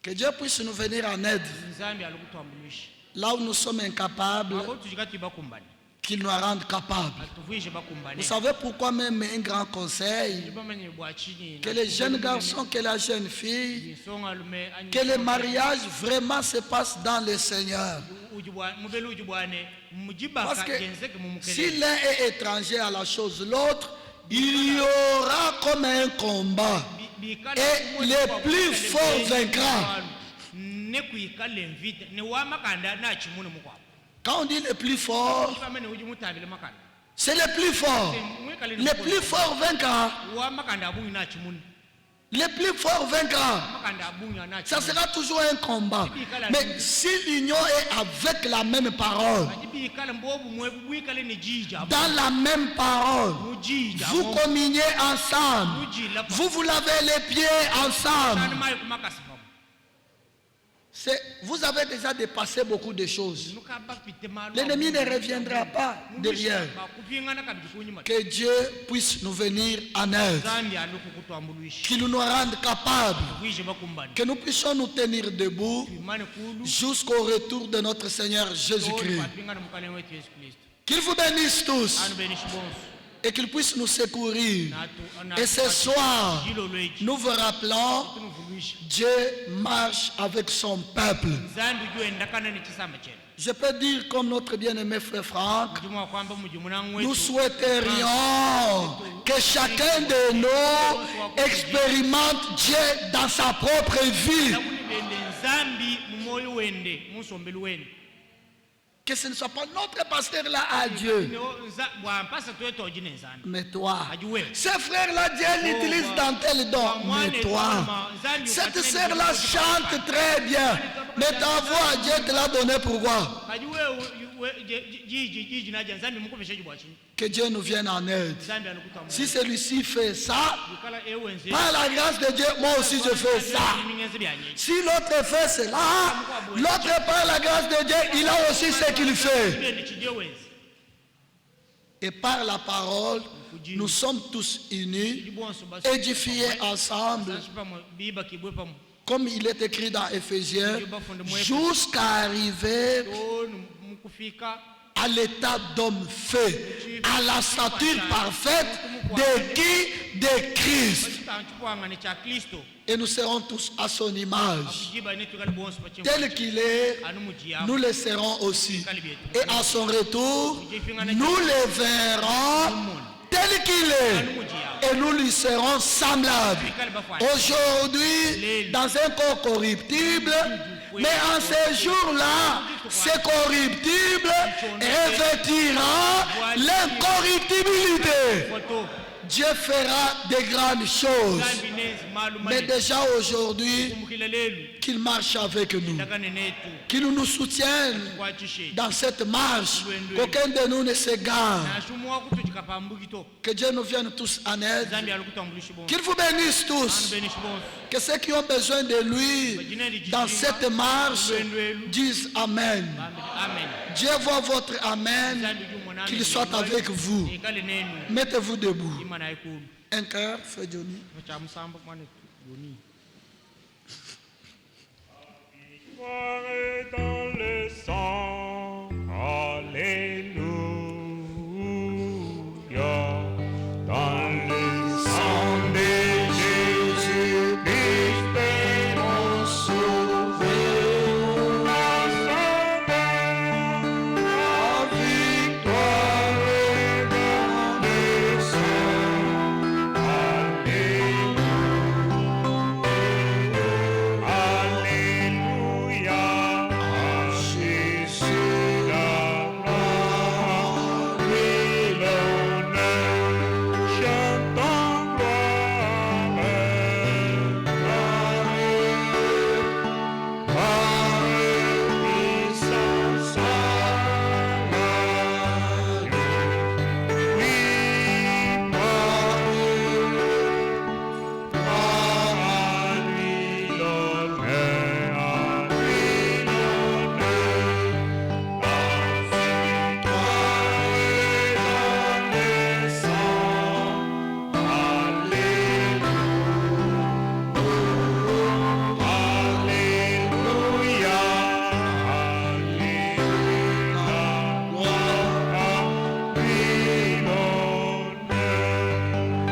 Que Dieu puisse nous venir en aide nzambi alukutwambulisha là où nous sommes incapables, abo tujikati bakumbani qu'il nous rende capables. atuvuishe bakumbane Vous savez pourquoi même un grand conseil, bamenye bwachini que les jeunes garçons, que la jeune fille, songa lume que le mariage vraiment se passe dans le Seigneur. mubele ujibwane Parce mujibaka que genzeke si mumukele l'un est étranger à la chose, l'autre, il y aura comme un combat. Et le plus fort vaincra. ne kuikale mvita ne wamakanda na chimuno mukwabo Quand on dit le plus fort, pamene uji mutabile makanda c'est le plus fort. Le plus fort vaincra. wamakanda abungi na chimuno Le plus fort vaincra. makanda abungi na Ça chimuno sera toujours un combat. Mais si l'union est avec la même parole, ajibikale mbobu mwebu bwikale ni jija dans la même parole, mujija vous communiez ensemble, vous vous lavez les pieds ensemble. mai kumakasi pamo Vous avez déjà dépassé beaucoup de choses. nukabapite malo L'ennemi ne reviendra pas derrière. bakupingana kabiji kunyuma Que Dieu puisse nous venir en aide, zambi alukukutwambuluisha qu'il nous rende capables, kuishe bakumbani que nous puissions nous tenir debout imane kulu jusqu'au retour de notre Seigneur Jésus-Christ. bapingana mukale wetu Yesu Kristo Qu'il vous bénisse tous anu benishi bonso et qu'il puisse nous secourir. natu Et ce soir, jilo lwechi nous vous rappelons, tunuvuluisha Dieu marche avec son peuple. zambi juendakana ni chisama chenu Je peux dire comme notre bien-aimé frère Franck, mujumwa kwamba mujumunangu nous wetu souhaiterions que chacun de nous expérimente Dieu dans sa propre vie. lakuni bende nzambi mumoyo wende musombeli wende Que ce ne soit pas notre pasteur là à Dieu, bwampasa tweto jine nzambi mais toi. ajuwe Ce frère-là, Dieu l'utilise dans tel don, mais toi. Cette sœur-là chante très bien, mais ta voix, Dieu te l'a donnée pourquoi? ajuwe jiji naja nzambi mukuvesha jibwachini Que Dieu nous vienne en aide. nzambi alukutwambuluisha Si celui-ci fait ça, yukala ewenze par la grâce de Dieu, moi aussi je fais ça. imingenzi byanyechi Si l'autre fait cela, l'autre par la grâce de Dieu, il a aussi ce qu'il fait. bende chije wenze et par la parole, nous sommes tous unis, édifiés ensemble, comme il est écrit dans Éphésiens, jusqu'à arriver à l'état d'homme fait, à la stature parfaite de qui? De Christ. Et nous serons tous à son image. Tel qu'il est, nous le serons aussi. Et à son retour, nous le verrons tel qu'il est. Et nous lui serons semblables. Aujourd'hui, dans un corps corruptible, mais en ces jours-là, ce corruptible revêtira l'incorruptibilité. Dieu fera de grandes choses. Mais déjà aujourd'hui, qu'il marche avec nous. Qu'il nous soutienne dans cette marche. Qu'aucun de nous ne s'égare. Que Dieu nous vienne tous en aide. Qu'il vous bénisse tous. Que ceux qui ont besoin de lui dans cette marche disent Amen. Dieu voit votre Amen. Qu'il soit avec vous. Mettez-vous debout. Un cœur, Frère Johnny. Dans le sang, alléluia. Dans le sang de Jésus, espérons sauver. La victoire est dans le sang. Alléluia. À Jésus la gloire et l'honneur. Chantons gloire, puissance à la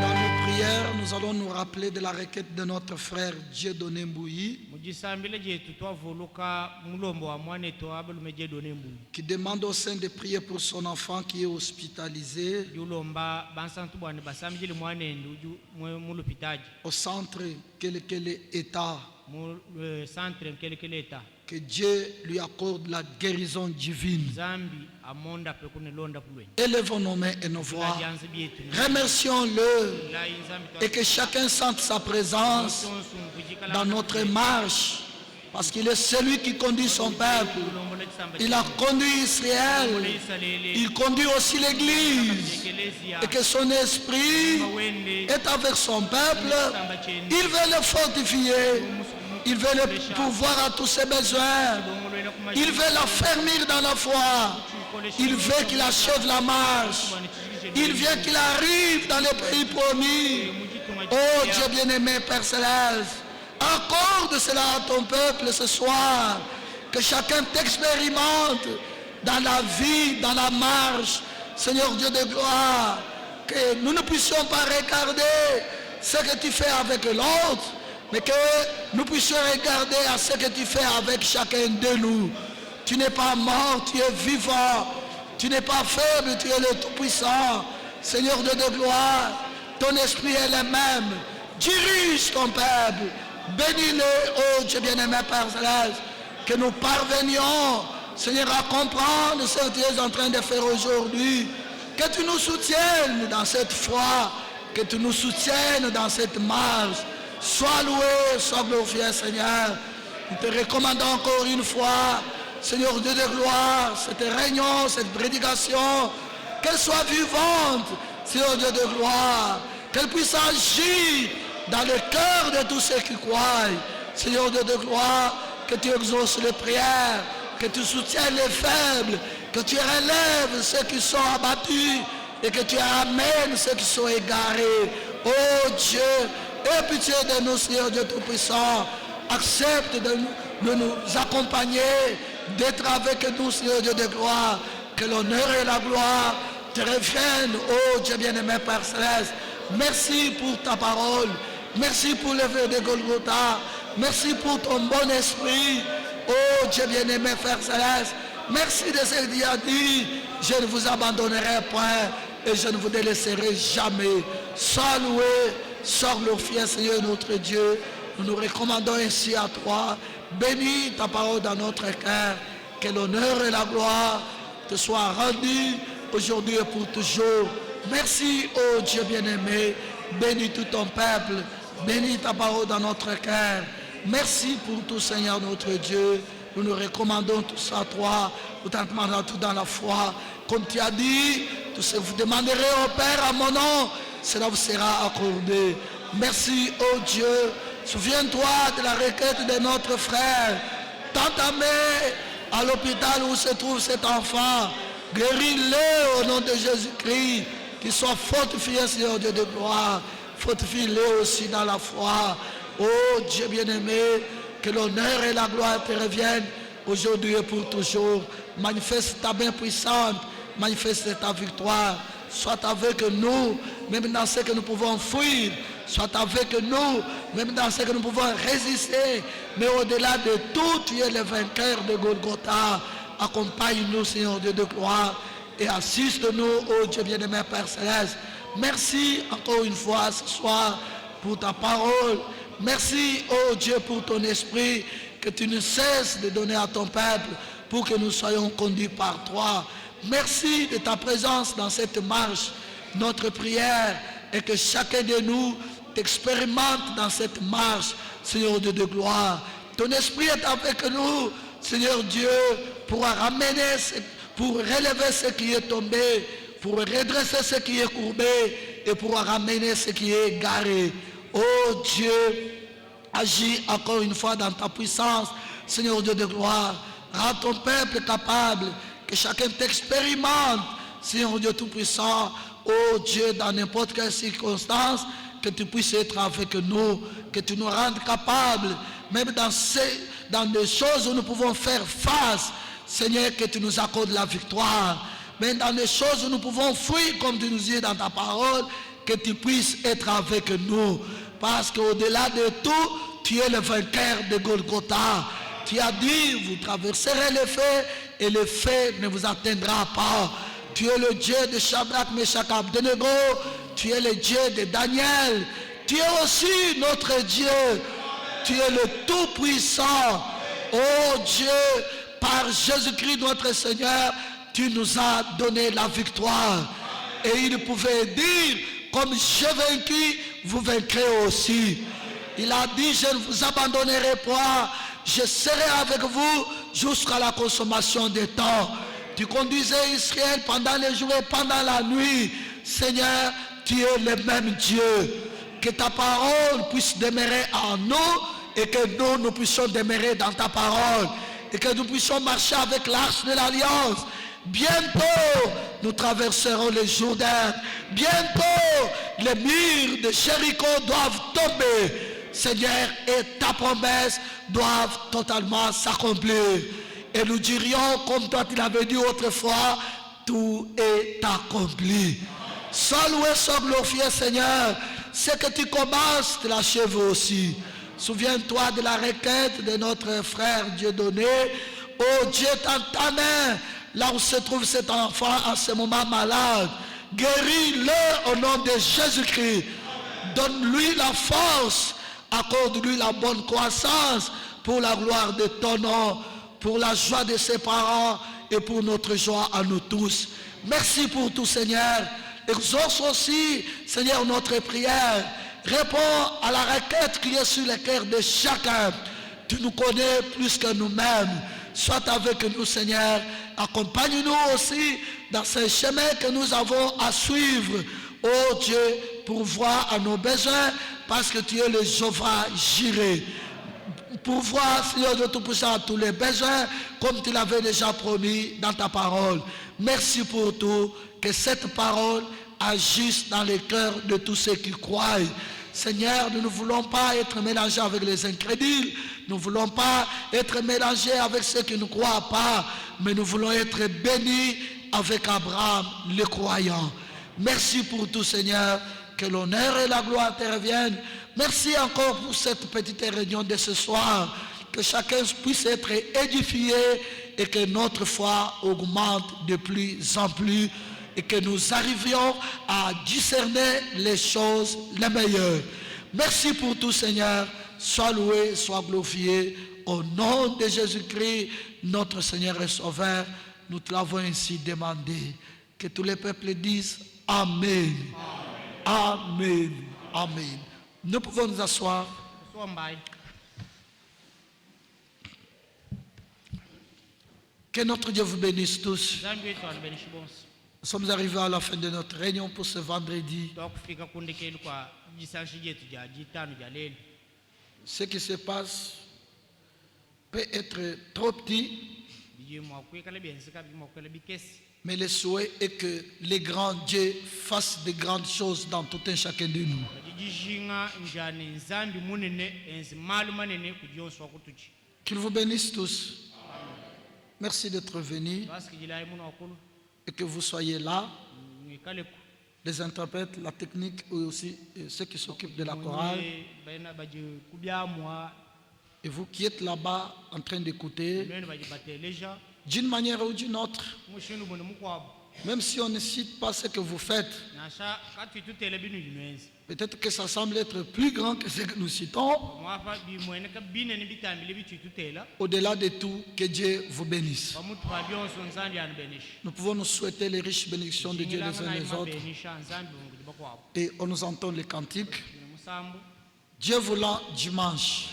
Dans nos prières, nous allons nous rappeler de la requête de notre frère Dieudonné Mbouyi, qui demande au Saint de prier pour son enfant qui est hospitalisé au centre quel état. Que Dieu lui accorde la guérison divine. Élevons nos mains et nos voix. Remercions-le et que chacun sente sa présence dans notre marche. Parce qu'il est celui qui conduit son peuple. Il a conduit Israël. Il conduit aussi l'Église. Et que son esprit est avec son peuple. Il veut le fortifier. Il veut le pouvoir à tous ses besoins. Il veut l'affermir dans la foi. Il veut qu'il achève la marche. Il veut qu'il arrive dans le pays promis. Oh Dieu bien-aimé, Père Céleste, accorde cela à ton peuple ce soir. Que chacun t'expérimente dans la vie, dans la marche. Seigneur Dieu de gloire, que nous ne puissions pas regarder ce que tu fais avec l'autre, mais que nous puissions regarder à ce que tu fais avec chacun de nous. Tu n'es pas mort, tu es vivant. Tu n'es pas faible, tu es le Tout-Puissant. Seigneur Dieu de gloire, ton esprit est le même. Dirige ton peuple. Bénis-le, oh Dieu bien-aimé Père Céleste. Que nous parvenions, Seigneur, à comprendre ce que tu es en train de faire aujourd'hui. Que tu nous soutiennes dans cette foi. Que tu nous soutiennes dans cette marche. Sois loué, sois glorifié, Seigneur. Nous te recommandons encore une fois, Seigneur Dieu de gloire, cette réunion, cette prédication, qu'elle soit vivante, Seigneur Dieu de gloire, qu'elle puisse agir dans le cœur de tous ceux qui croient. Seigneur Dieu de gloire, que tu exauces les prières, que tu soutiennes les faibles, que tu relèves ceux qui sont abattus et que tu amènes ceux qui sont égarés. Oh Dieu, aie pitié de nous, Seigneur Dieu Tout-Puissant. Accepte de nous accompagner, d'être avec nous, Seigneur Dieu de gloire. Que l'honneur et la gloire te reviennent, oh Dieu bien-aimé Père Céleste. Merci pour ta parole. Merci pour le feu de Golgotha. Merci pour ton bon esprit. Oh Dieu bien-aimé Père Céleste. Merci de ce que tu as dit. Je ne vous abandonnerai point et je ne vous délaisserai jamais. Sois loué, sois glorifié, Seigneur notre Dieu. Nous nous recommandons ainsi à toi. Bénis ta parole dans notre cœur. Que l'honneur et la gloire te soient rendus aujourd'hui et pour toujours. Merci, ô Dieu bien-aimé. Bénis tout ton peuple. Bénis ta parole dans notre cœur. Merci pour tout, Seigneur notre Dieu. Nous nous recommandons tout ça à toi. Nous t'en demandons tout dans la foi. Comme tu as dit, tout ce que vous demanderez au Père à mon nom, cela vous sera accordé. Merci, ô Dieu. Souviens-toi de la requête de notre frère. T'entamer à l'hôpital où se trouve cet enfant. Guéris-le au nom de Jésus-Christ. Qu'il soit fortifié, Seigneur Dieu de gloire. Fortifie-le aussi dans la foi. Oh Dieu bien-aimé, que l'honneur et la gloire te reviennent aujourd'hui et pour toujours. Manifeste ta main puissante. Manifeste ta victoire. Sois avec nous, même dans ce que nous pouvons fuir. Sois avec nous, même dans ce que nous pouvons résister. Mais au-delà de tout, tu es le vainqueur de Golgotha. Accompagne-nous, Seigneur Dieu de gloire, et assiste-nous, ô Dieu bien-aimé Père Céleste. Merci encore une fois ce soir pour ta parole. Merci, ô Dieu, pour ton esprit que tu ne cesses de donner à ton peuple pour que nous soyons conduits par toi. Merci de ta présence dans cette marche. Notre prière est que chacun de nous t'expérimente dans cette marche, Seigneur Dieu de gloire. Ton esprit est avec nous, Seigneur Dieu, pour ramener, pour relever ce qui est tombé, pour redresser ce qui est courbé et pour ramener ce qui est égaré. Oh Dieu, agis encore une fois dans ta puissance, Seigneur Dieu de gloire. Rends ton peuple capable, que chacun t'expérimente, Seigneur Dieu Tout-Puissant. Oh Dieu, dans n'importe quelle circonstance, que tu puisses être avec nous, que tu nous rendes capables, même dans des choses où nous pouvons faire face, Seigneur, que tu nous accordes la victoire. Même dans des choses où nous pouvons fuir, comme tu nous dis dans ta parole, que tu puisses être avec nous. Parce qu'au-delà de tout, tu es le vainqueur de Golgotha. Tu as dit, vous traverserez le feu et le feu ne vous atteindra pas. Tu es le Dieu de Shadrach, Meshach, Abednego. Tu es le Dieu de Daniel. Tu es aussi notre Dieu. Tu es le Tout-Puissant. Oh Dieu, par Jésus-Christ notre Seigneur, tu nous as donné la victoire. Et il pouvait dire, comme j'ai vaincu, vous vaincrez aussi. Il a dit, je ne vous abandonnerai pas. Je serai avec vous jusqu'à la consommation des temps. Tu conduisais Israël pendant les jours et pendant la nuit. Seigneur, tu es le même Dieu. Que ta parole puisse demeurer en nous et que nous puissions demeurer dans ta parole. Et que nous puissions marcher avec l'arche de l'Alliance. Bientôt, nous traverserons le Jourdain. Bientôt, les murs de Jéricho doivent tomber. Seigneur, et ta promesse doivent totalement s'accomplir. Et nous dirions, comme toi tu l'avais dit autrefois, tout est accompli. Sois loué, sois glorifié, Seigneur. Ce que tu commences, tu l'achèves aussi. Souviens-toi de la requête de notre frère Dieudonné. Oh Dieu, dans ta main, là où se trouve cet enfant en ce moment malade, guéris-le au nom de Jésus-Christ. Donne-lui la force, accorde-lui la bonne croissance pour la gloire de ton nom, pour la joie de ses parents et pour notre joie à nous tous. Merci pour tout, Seigneur. Exauce aussi, Seigneur, notre prière. Réponds à la requête qui est sur le cœur de chacun. Tu nous connais plus que nous-mêmes. Sois avec nous, Seigneur. Accompagne-nous aussi dans ce chemin que nous avons à suivre. Oh Dieu, pour voir à nos besoins, parce que tu es le Jéhovah Jireh. pourvoir, Seigneur Dieu Tout-Puissant, tous les besoins, comme tu l'avais déjà promis dans ta parole. Merci pour tout, que cette parole agisse dans les cœurs de tous ceux qui croient. Seigneur, nous ne voulons pas être mélangés avec les incrédules, nous ne voulons pas être mélangés avec ceux qui ne croient pas, mais nous voulons être bénis avec Abraham, le croyant. Merci pour tout, Seigneur, que l'honneur et la gloire te reviennent. Merci encore pour cette petite réunion de ce soir, que chacun puisse être édifié et que notre foi augmente de plus en plus et que nous arrivions à discerner les choses les meilleures. Merci pour tout, Seigneur. Sois loué, sois glorifié. Au nom de Jésus-Christ, notre Seigneur et Sauveur, nous te l'avons ainsi demandé. Que tous les peuples disent Amen. Amen. Amen. Nous pouvons nous asseoir. Que notre Dieu vous bénisse tous. Nous sommes arrivés à la fin de notre réunion pour ce vendredi. Ce qui se passe peut être trop petit, mais le souhait est que les grands dieux fassent de grandes choses dans tout un chacun de nous. Qu'il vous bénisse tous. Merci d'être venus et que vous soyez là. Les interprètes, la technique et aussi ceux qui s'occupent de la chorale. Et vous qui êtes là-bas en train d'écouter, d'une manière ou d'une autre, même si on ne cite pas ce que vous faites, peut-être que ça semble être plus grand que ce que nous citons. Au-delà de tout, que Dieu vous bénisse. Nous pouvons nous souhaiter les riches bénédictions de Dieu les uns les autres. Et on nous entend les cantiques. Dieu voulant, dimanche.